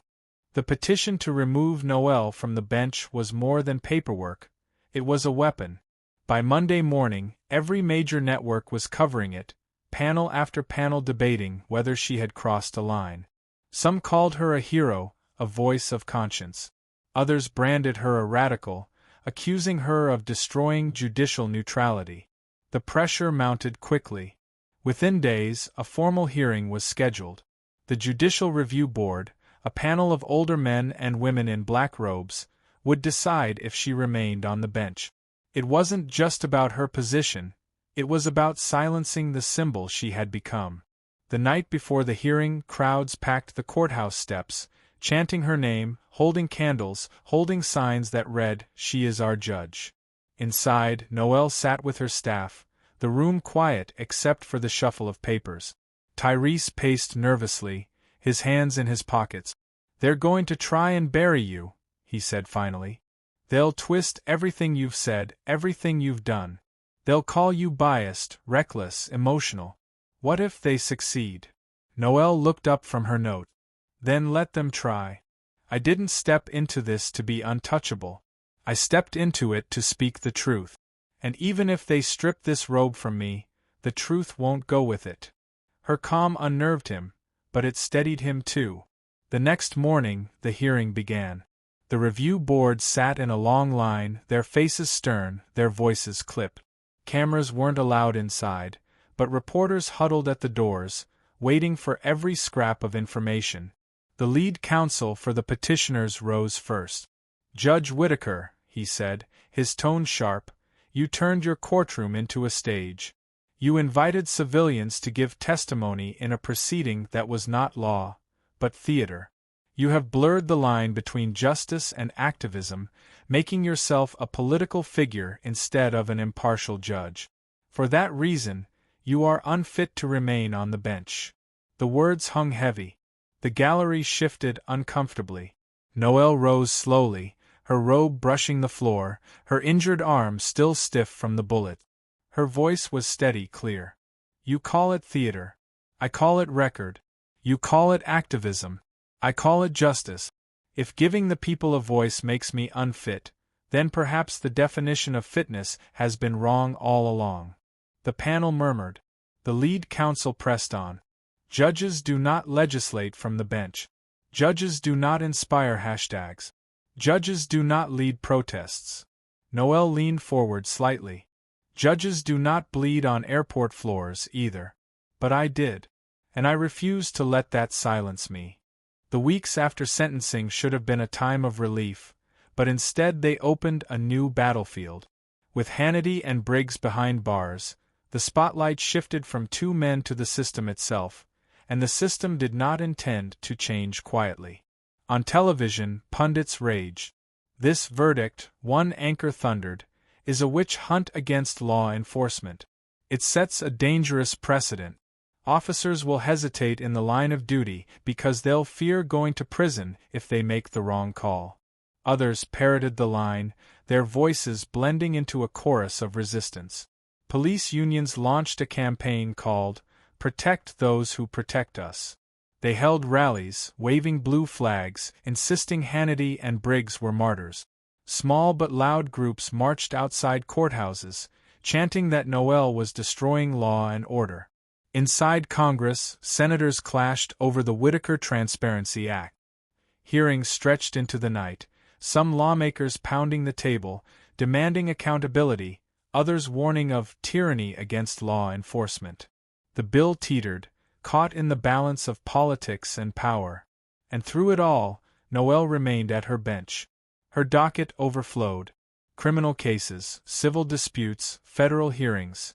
The petition to remove Noel from the bench was more than paperwork, it was a weapon. By Monday morning, every major network was covering it, panel after panel debating whether she had crossed a line. Some called her a hero, a voice of conscience. Others branded her a radical, accusing her of destroying judicial neutrality. The pressure mounted quickly. Within days, a formal hearing was scheduled. The Judicial Review Board, a panel of older men and women in black robes, would decide if she remained on the bench. It wasn't just about her position, it was about silencing the symbol she had become. The night before the hearing, crowds packed the courthouse steps, chanting her name, holding candles, holding signs that read, "She is our judge." Inside, Noel sat with her staff, the room quiet except for the shuffle of papers. Tyrese paced nervously, his hands in his pockets. "They're going to try and bury you," he said finally. "They'll twist everything you've said, everything you've done. They'll call you biased, reckless, emotional. What if they succeed?" Noel looked up from her note. "Then let them try. I didn't step into this to be untouchable. I stepped into it to speak the truth. And even if they strip this robe from me, the truth won't go with it." Her calm unnerved him, but it steadied him too. The next morning, the hearing began. The review board sat in a long line, their faces stern, their voices clipped. Cameras weren't allowed inside, but reporters huddled at the doors, waiting for every scrap of information. The lead counsel for the petitioners rose first. "Judge Whitaker," he said, his tone sharp, "you turned your courtroom into a stage. You invited civilians to give testimony in a proceeding that was not law, but theater. You have blurred the line between justice and activism, making yourself a political figure instead of an impartial judge. For that reason, you are unfit to remain on the bench." The words hung heavy. The gallery shifted uncomfortably. Noel rose slowly, her robe brushing the floor, her injured arm still stiff from the bullet. Her voice was steady, clear. "You call it theater. I call it record. You call it activism. I call it justice. If giving the people a voice makes me unfit, Then perhaps the definition of fitness has been wrong all along. The panel murmured. The lead counsel pressed on. Judges do not legislate from the bench. Judges do not inspire hashtags. Judges do not lead protests. Noel leaned forward slightly. Judges do not bleed on airport floors either. But I did. And I refused to let that silence me. The weeks after sentencing should have been a time of relief, but instead they opened a new battlefield. With Hannity and Briggs behind bars, the spotlight shifted from two men to the system itself, and the system did not intend to change quietly. On television, pundits raged. This verdict, one anchor thundered, is a witch hunt against law enforcement. It sets a dangerous precedent. Officers will hesitate in the line of duty because they'll fear going to prison if they make the wrong call. Others parroted the line, their voices blending into a chorus of resistance. Police unions launched a campaign called "Protect Those Who Protect Us." They held rallies, waving blue flags, insisting Hannity and Briggs were martyrs. Small but loud groups marched outside courthouses, chanting that Noel was destroying law and order. Inside Congress, senators clashed over the Whitaker Transparency Act. Hearings stretched into the night, some lawmakers pounding the table, demanding accountability, others warning of tyranny against law enforcement. The bill teetered, caught in the balance of politics and power. And through it all, Noel remained at her bench. Her docket overflowed. Criminal cases, civil disputes, federal hearings.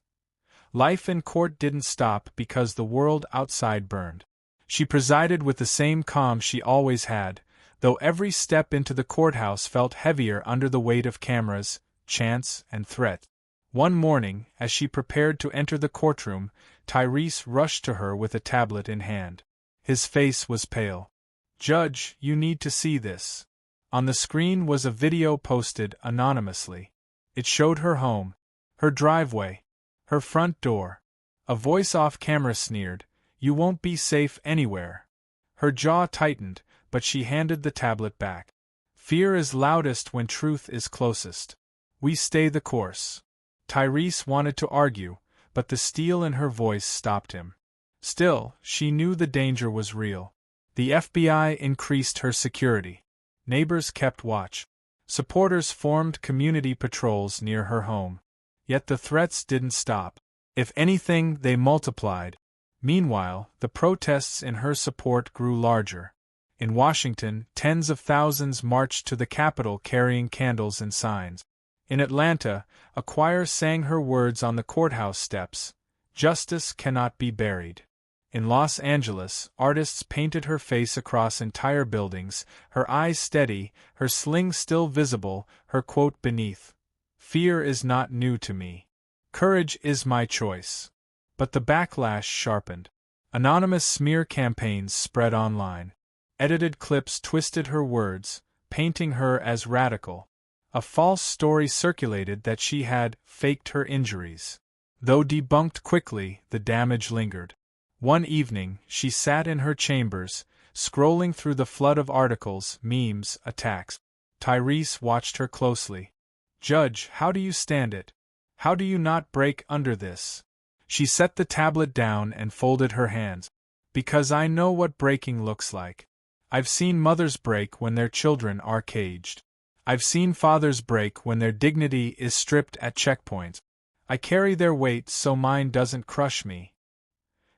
Life in court didn't stop because the world outside burned. She presided with the same calm she always had, though every step into the courthouse felt heavier under the weight of cameras, chants, and threat. One morning, as she prepared to enter the courtroom, Tyrese rushed to her with a tablet in hand. His face was pale. "Judge, you need to see this." On the screen was a video posted anonymously. It showed her home, her driveway, her front door. A voice off camera sneered, "You won't be safe anywhere." Her jaw tightened, but she handed the tablet back. Fear is loudest when truth is closest. "We stay the course." Tyrese wanted to argue, but the steel in her voice stopped him. Still, she knew the danger was real. The FBI increased her security. Neighbors kept watch. Supporters formed community patrols near her home. Yet the threats didn't stop. If anything, they multiplied. Meanwhile, the protests in her support grew larger. In Washington, tens of thousands marched to the Capitol carrying candles and signs. In Atlanta, a choir sang her words on the courthouse steps, "Justice cannot be buried." In Los Angeles, artists painted her face across entire buildings, her eyes steady, her sling still visible, her quote beneath, "Fear is not new to me. Courage is my choice." But the backlash sharpened. Anonymous smear campaigns spread online. Edited clips twisted her words, painting her as radical. A false story circulated that she had faked her injuries. Though debunked quickly, the damage lingered. One evening, she sat in her chambers, scrolling through the flood of articles, memes, attacks. Tyrese watched her closely. "Judge, how do you stand it? How do you not break under this?" She set the tablet down and folded her hands. "Because I know what breaking looks like. I've seen mothers break when their children are caged. I've seen fathers break when their dignity is stripped at checkpoints. I carry their weight so mine doesn't crush me."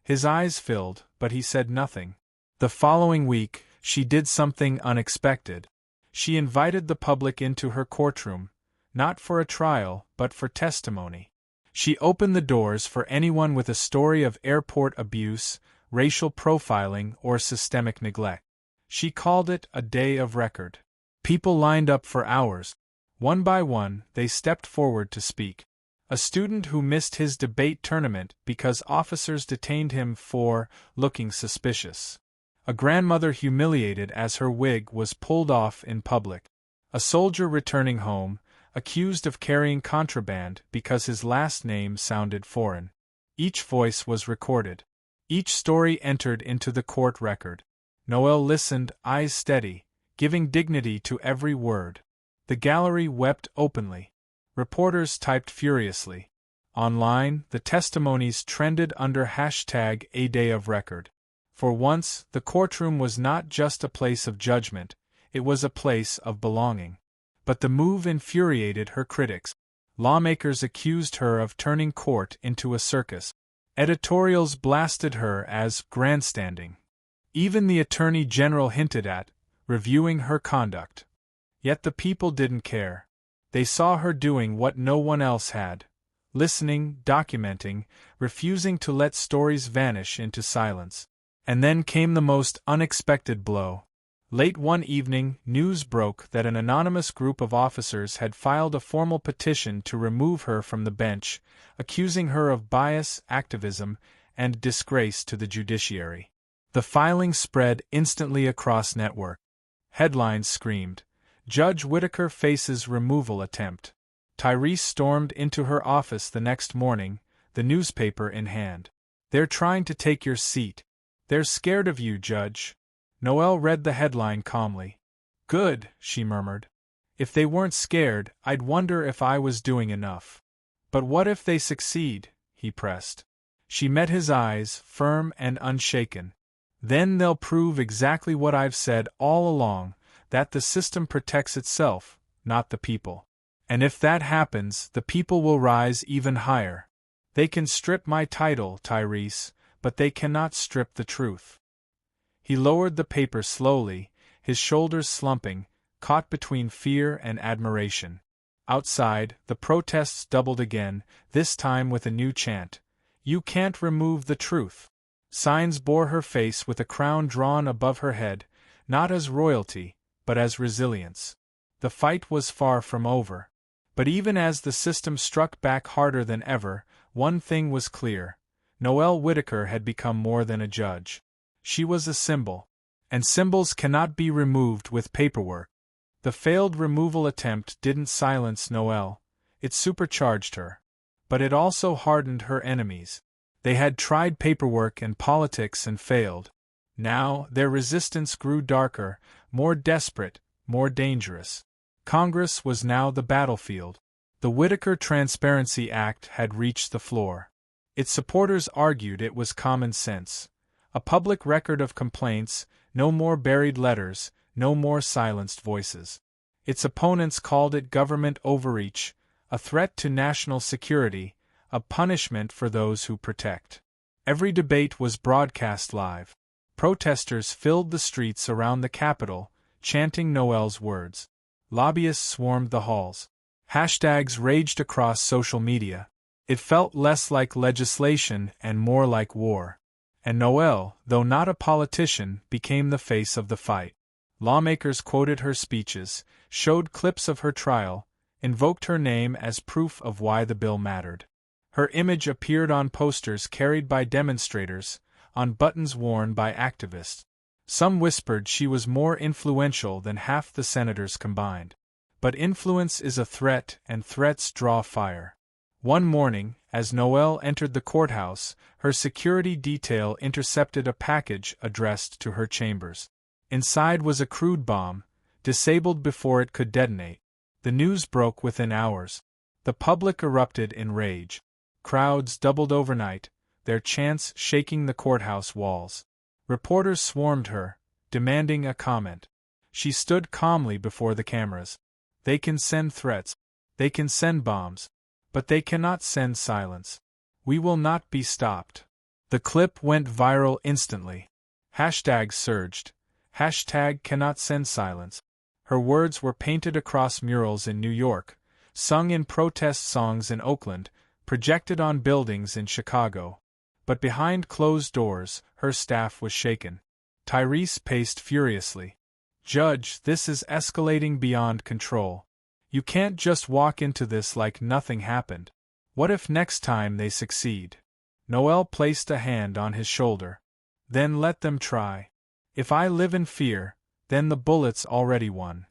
His eyes filled, but he said nothing. The following week, she did something unexpected. She invited the public into her courtroom, not for a trial, but for testimony. She opened the doors for anyone with a story of airport abuse, racial profiling, or systemic neglect. She called it a day of record. People lined up for hours. One by one, they stepped forward to speak. A student who missed his debate tournament because officers detained him for looking suspicious. A grandmother humiliated as her wig was pulled off in public. A soldier returning home, accused of carrying contraband because his last name sounded foreign. Each voice was recorded. Each story entered into the court record. Noel listened, eyes steady, giving dignity to every word. The gallery wept openly. Reporters typed furiously. Online, the testimonies trended under hashtag A Day of Record. For once, the courtroom was not just a place of judgment, it was a place of belonging. But the move infuriated her critics. Lawmakers accused her of turning court into a circus. Editorials blasted her as grandstanding. Even the Attorney General hinted at reviewing her conduct. Yet the people didn't care. They saw her doing what no one else had. Listening, documenting, refusing to let stories vanish into silence. And then came the most unexpected blow. Late one evening, news broke that an anonymous group of officers had filed a formal petition to remove her from the bench, accusing her of bias, activism, and disgrace to the judiciary. The filing spread instantly across network. Headlines screamed, "Judge Whitaker faces removal attempt." Tyrese stormed into her office the next morning, the newspaper in hand. "They're trying to take your seat. They're scared of you, Judge." Noel read the headline calmly. "Good," she murmured. "If they weren't scared, I'd wonder if I was doing enough." "But what if they succeed?" he pressed. She met his eyes, firm and unshaken. "Then they'll prove exactly what I've said all along, that the system protects itself, not the people. And if that happens, the people will rise even higher. They can strip my title, Tyrese, but they cannot strip the truth." He lowered the paper slowly, his shoulders slumping, caught between fear and admiration. Outside, the protests doubled again, this time with a new chant. "You can't remove the truth." Signs bore her face with a crown drawn above her head, not as royalty, but as resilience. The fight was far from over. But even as the system struck back harder than ever, one thing was clear. Noel Whitaker had become more than a judge. She was a symbol. And symbols cannot be removed with paperwork. The failed removal attempt didn't silence Noel, it supercharged her. But it also hardened her enemies. They had tried paperwork and politics and failed. Now, their resistance grew darker, more desperate, more dangerous. Congress was now the battlefield. The Whitaker Transparency Act had reached the floor. Its supporters argued it was common sense. A public record of complaints, no more buried letters, no more silenced voices. Its opponents called it government overreach, a threat to national security, a punishment for those who protect. Every debate was broadcast live. Protesters filled the streets around the Capitol, chanting Noel's words. Lobbyists swarmed the halls. Hashtags raged across social media. It felt less like legislation and more like war. And Noel, though not a politician, became the face of the fight. Lawmakers quoted her speeches, showed clips of her trial, invoked her name as proof of why the bill mattered. Her image appeared on posters carried by demonstrators, on buttons worn by activists. Some whispered she was more influential than half the senators combined. But influence is a threat, and threats draw fire. One morning, as Noel entered the courthouse, her security detail intercepted a package addressed to her chambers. Inside was a crude bomb, disabled before it could detonate. The news broke within hours. The public erupted in rage. Crowds doubled overnight, their chants shaking the courthouse walls. Reporters swarmed her, demanding a comment. She stood calmly before the cameras. They can send threats. They can send bombs. But they cannot send silence. We will not be stopped. The clip went viral instantly. Hashtags surged. Hashtag cannot send silence. Her words were painted across murals in New York, sung in protest songs in Oakland, projected on buildings in Chicago. But behind closed doors, her staff was shaken. Tyrese paced furiously. "Judge, this is escalating beyond control. You can't just walk into this like nothing happened. What if next time they succeed?" Noel placed a hand on his shoulder. "Then let them try. If I live in fear, then the bullet's already won."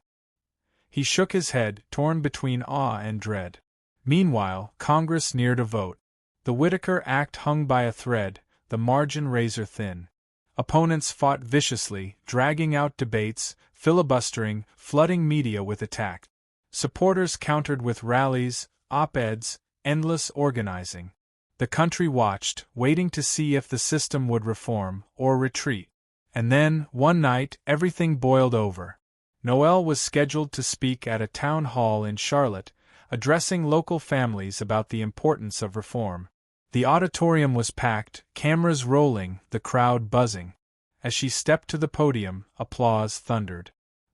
He shook his head, torn between awe and dread. Meanwhile, Congress neared a vote. The Whitaker Act hung by a thread, the margin razor thin. Opponents fought viciously, dragging out debates, filibustering, flooding media with attack. Supporters countered with rallies, op-eds, endless organizing. The country watched, waiting to see if the system would reform or retreat. And then, one night, everything boiled over. Noel was scheduled to speak at a town hall in Charlotte, addressing local families about the importance of reform. The auditorium was packed, cameras rolling, the crowd buzzing. As she stepped to the podium, applause thundered.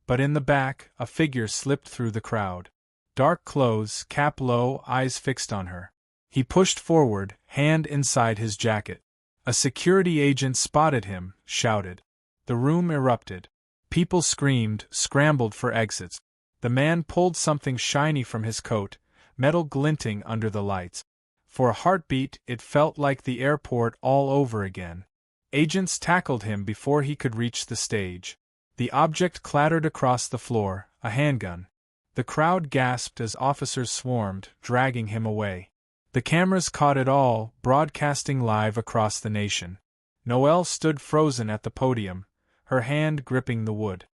But in the back, a figure slipped through the crowd. Dark clothes, cap low, eyes fixed on her. He pushed forward, hand inside his jacket. A security agent spotted him, shouted. The room erupted. People screamed, scrambled for exits. The man pulled something shiny from his coat, metal glinting under the lights. For a heartbeat, it felt like the airport all over again. Agents tackled him before he could reach the stage. The object clattered across the floor, a handgun. The crowd gasped as officers swarmed, dragging him away. The cameras caught it all, broadcasting live across the nation. Noel stood frozen at the podium, her hand gripping the wood.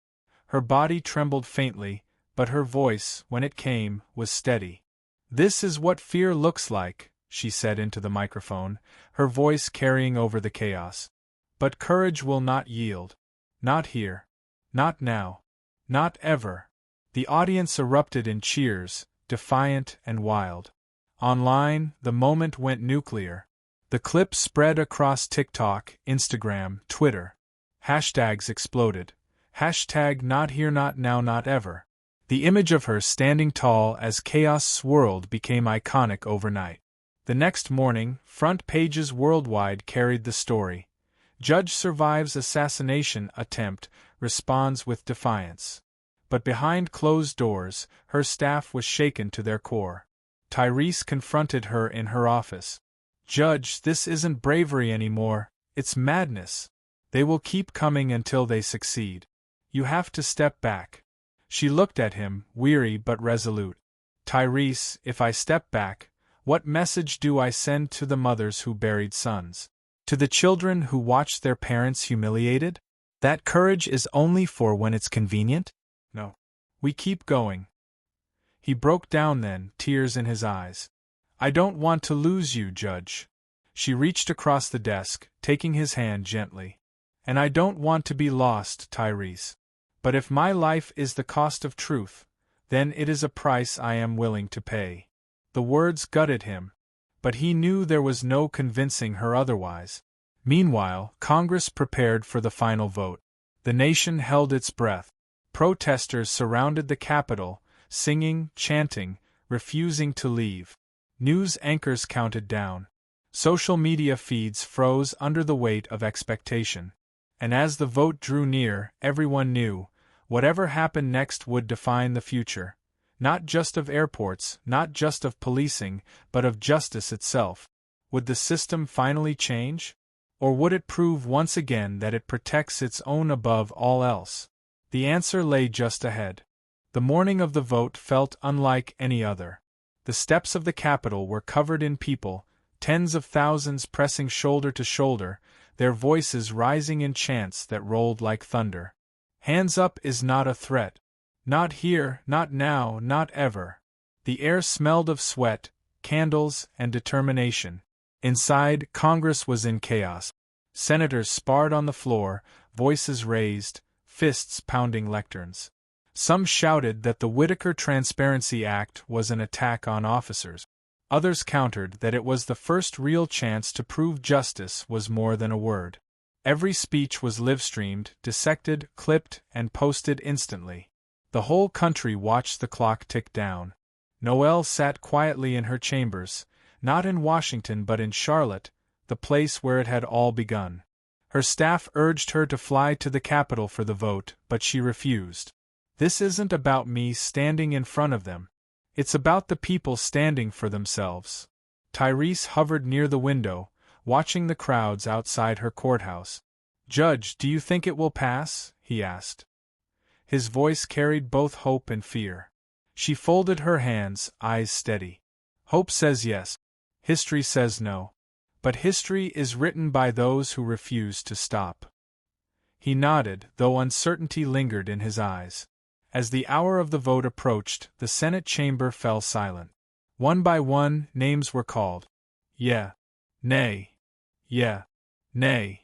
Her body trembled faintly, but her voice, when it came, was steady. "This is what fear looks like," she said into the microphone, her voice carrying over the chaos. "But courage will not yield. Not here. Not now. Not ever." The audience erupted in cheers, defiant and wild. Online, the moment went nuclear. The clip spread across TikTok, Instagram, Twitter. Hashtags exploded. Hashtag not here, not now, not ever. The image of her standing tall as chaos swirled became iconic overnight. The next morning, front pages worldwide carried the story. Judge survives assassination attempt, responds with defiance. But behind closed doors, her staff was shaken to their core. Tyrese confronted her in her office. "Judge, this isn't bravery anymore, it's madness. They will keep coming until they succeed. You have to step back." She looked at him, weary but resolute. "Tyrese, if I step back, what message do I send to the mothers who buried sons? To the children who watched their parents humiliated? That courage is only for when it's convenient? No. We keep going." He broke down then, tears in his eyes. "I don't want to lose you, Judge." She reached across the desk, taking his hand gently. "And I don't want to be lost, Tyrese. But if my life is the cost of truth, then it is a price I am willing to pay." The words gutted him, but he knew there was no convincing her otherwise. Meanwhile, Congress prepared for the final vote. The nation held its breath. Protesters surrounded the Capitol, singing, chanting, refusing to leave. News anchors counted down. Social media feeds froze under the weight of expectation. And as the vote drew near, everyone knew, whatever happened next would define the future. Not just of airports, not just of policing, but of justice itself. Would the system finally change? Or would it prove once again that it protects its own above all else? The answer lay just ahead. The morning of the vote felt unlike any other. The steps of the Capitol were covered in people, tens of thousands pressing shoulder to shoulder, their voices rising in chants that rolled like thunder. "Hands up is not a threat. Not here, not now, not ever." The air smelled of sweat, candles, and determination. Inside, Congress was in chaos. Senators sparred on the floor, voices raised, fists pounding lecterns. Some shouted that the Whitaker Transparency Act was an attack on officers. Others countered that it was the first real chance to prove justice was more than a word. Every speech was live-streamed, dissected, clipped, and posted instantly. The whole country watched the clock tick down. Noel sat quietly in her chambers, not in Washington but in Charlotte, the place where it had all begun. Her staff urged her to fly to the Capitol for the vote, but she refused. "This isn't about me standing in front of them. It's about the people standing for themselves." Tyrese hovered near the window, watching the crowds outside her courthouse. "Judge, do you think it will pass?" he asked. His voice carried both hope and fear. She folded her hands, eyes steady. "Hope says yes. History says no. But history is written by those who refuse to stop." He nodded, though uncertainty lingered in his eyes. As the hour of the vote approached, the Senate chamber fell silent. One by one, names were called. Yeah. Nay. Yeah. Nay.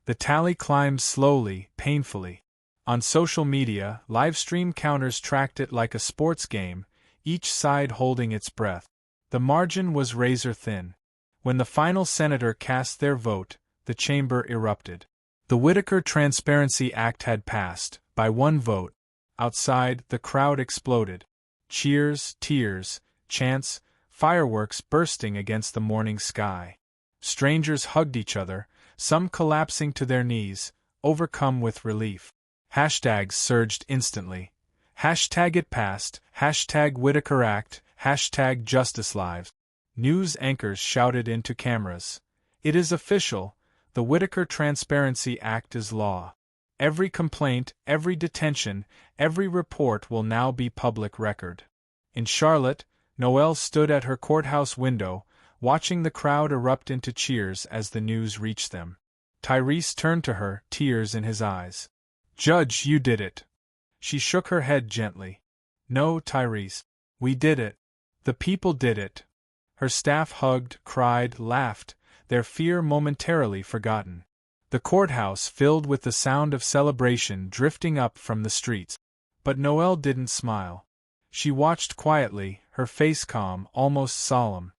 The tally climbed slowly, painfully. On social media, live-stream counters tracked it like a sports game, each side holding its breath. The margin was razor-thin. When the final senator cast their vote, the chamber erupted. The Whitaker Transparency Act had passed, by one vote. Outside, the crowd exploded. Cheers, tears, chants, fireworks bursting against the morning sky. Strangers hugged each other, some collapsing to their knees, overcome with relief. Hashtags surged instantly. Hashtag it passed, hashtag Whitaker Act, hashtag Justice Lives. News anchors shouted into cameras. It is official, the Whitaker Transparency Act is law. Every complaint, every detention, every report will now be public record. In Charlotte, Noel stood at her courthouse window, watching the crowd erupt into cheers as the news reached them. Tyrese turned to her, tears in his eyes. "Judge, you did it." She shook her head gently. "No, Tyrese. We did it. The people did it." Her staff hugged, cried, laughed, their fear momentarily forgotten. The courthouse filled with the sound of celebration drifting up from the streets. But Noel didn't smile. She watched quietly, her face calm, almost solemn.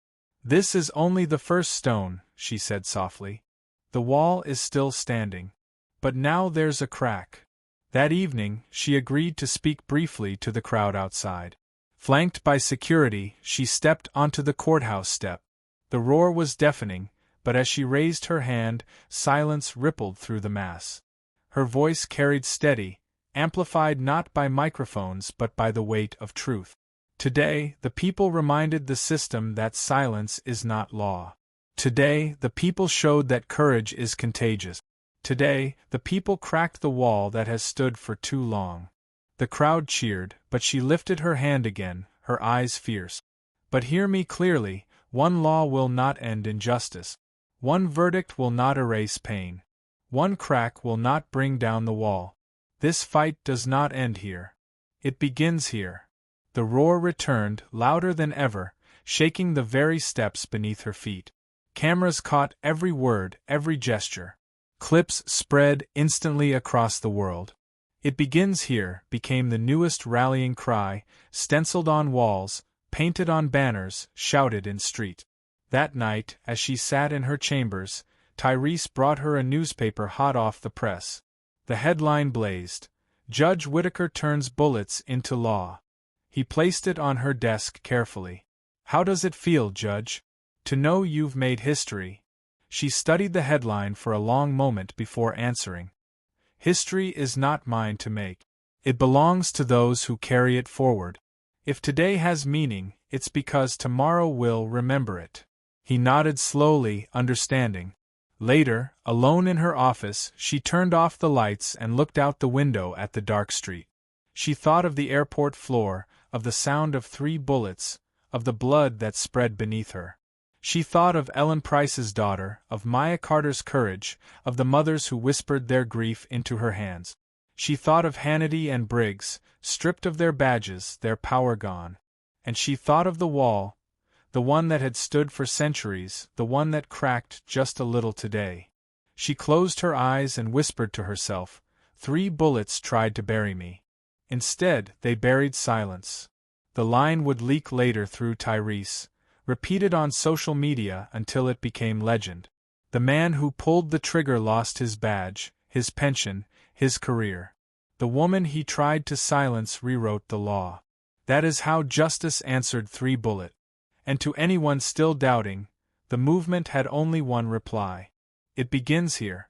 "This is only the first stone," she said softly. "The wall is still standing. But now there's a crack." That evening, she agreed to speak briefly to the crowd outside. Flanked by security, she stepped onto the courthouse step. The roar was deafening, but as she raised her hand, silence rippled through the mass. Her voice carried steady, amplified not by microphones but by the weight of truth. Today, the people reminded the system that silence is not law. Today, the people showed that courage is contagious. Today, the people cracked the wall that has stood for too long. The crowd cheered, but she lifted her hand again, her eyes fierce. "But hear me clearly, one law will not end injustice. One verdict will not erase pain. One crack will not bring down the wall. This fight does not end here. It begins here." The roar returned, louder than ever, shaking the very steps beneath her feet. Cameras caught every word, every gesture. Clips spread instantly across the world. "It begins here" became the newest rallying cry, stenciled on walls, painted on banners, shouted in street. That night, as she sat in her chambers, Tyrese brought her a newspaper hot off the press. The headline blazed, "Judge Whitaker turns bullets into law." He placed it on her desk carefully. "How does it feel, Judge? To know you've made history?" She studied the headline for a long moment before answering. "History is not mine to make. It belongs to those who carry it forward. If today has meaning, it's because tomorrow will remember it." He nodded slowly, understanding. Later, alone in her office, she turned off the lights and looked out the window at the dark street. She thought of the airport floor, of the sound of 3 bullets, of the blood that spread beneath her. She thought of Ellen Price's daughter, of Maya Carter's courage, of the mothers who whispered their grief into her hands. She thought of Hannity and Briggs, stripped of their badges, their power gone. And she thought of the wall, the one that had stood for centuries, the one that cracked just a little today. She closed her eyes and whispered to herself, 3 bullets tried to bury me. Instead, they buried silence. The line would leak later through Tyrese, repeated on social media until it became legend. The man who pulled the trigger lost his badge, his pension, his career. The woman he tried to silence rewrote the law. That is how justice answered 3 bullets. And to anyone still doubting, the movement had only one reply. It begins here.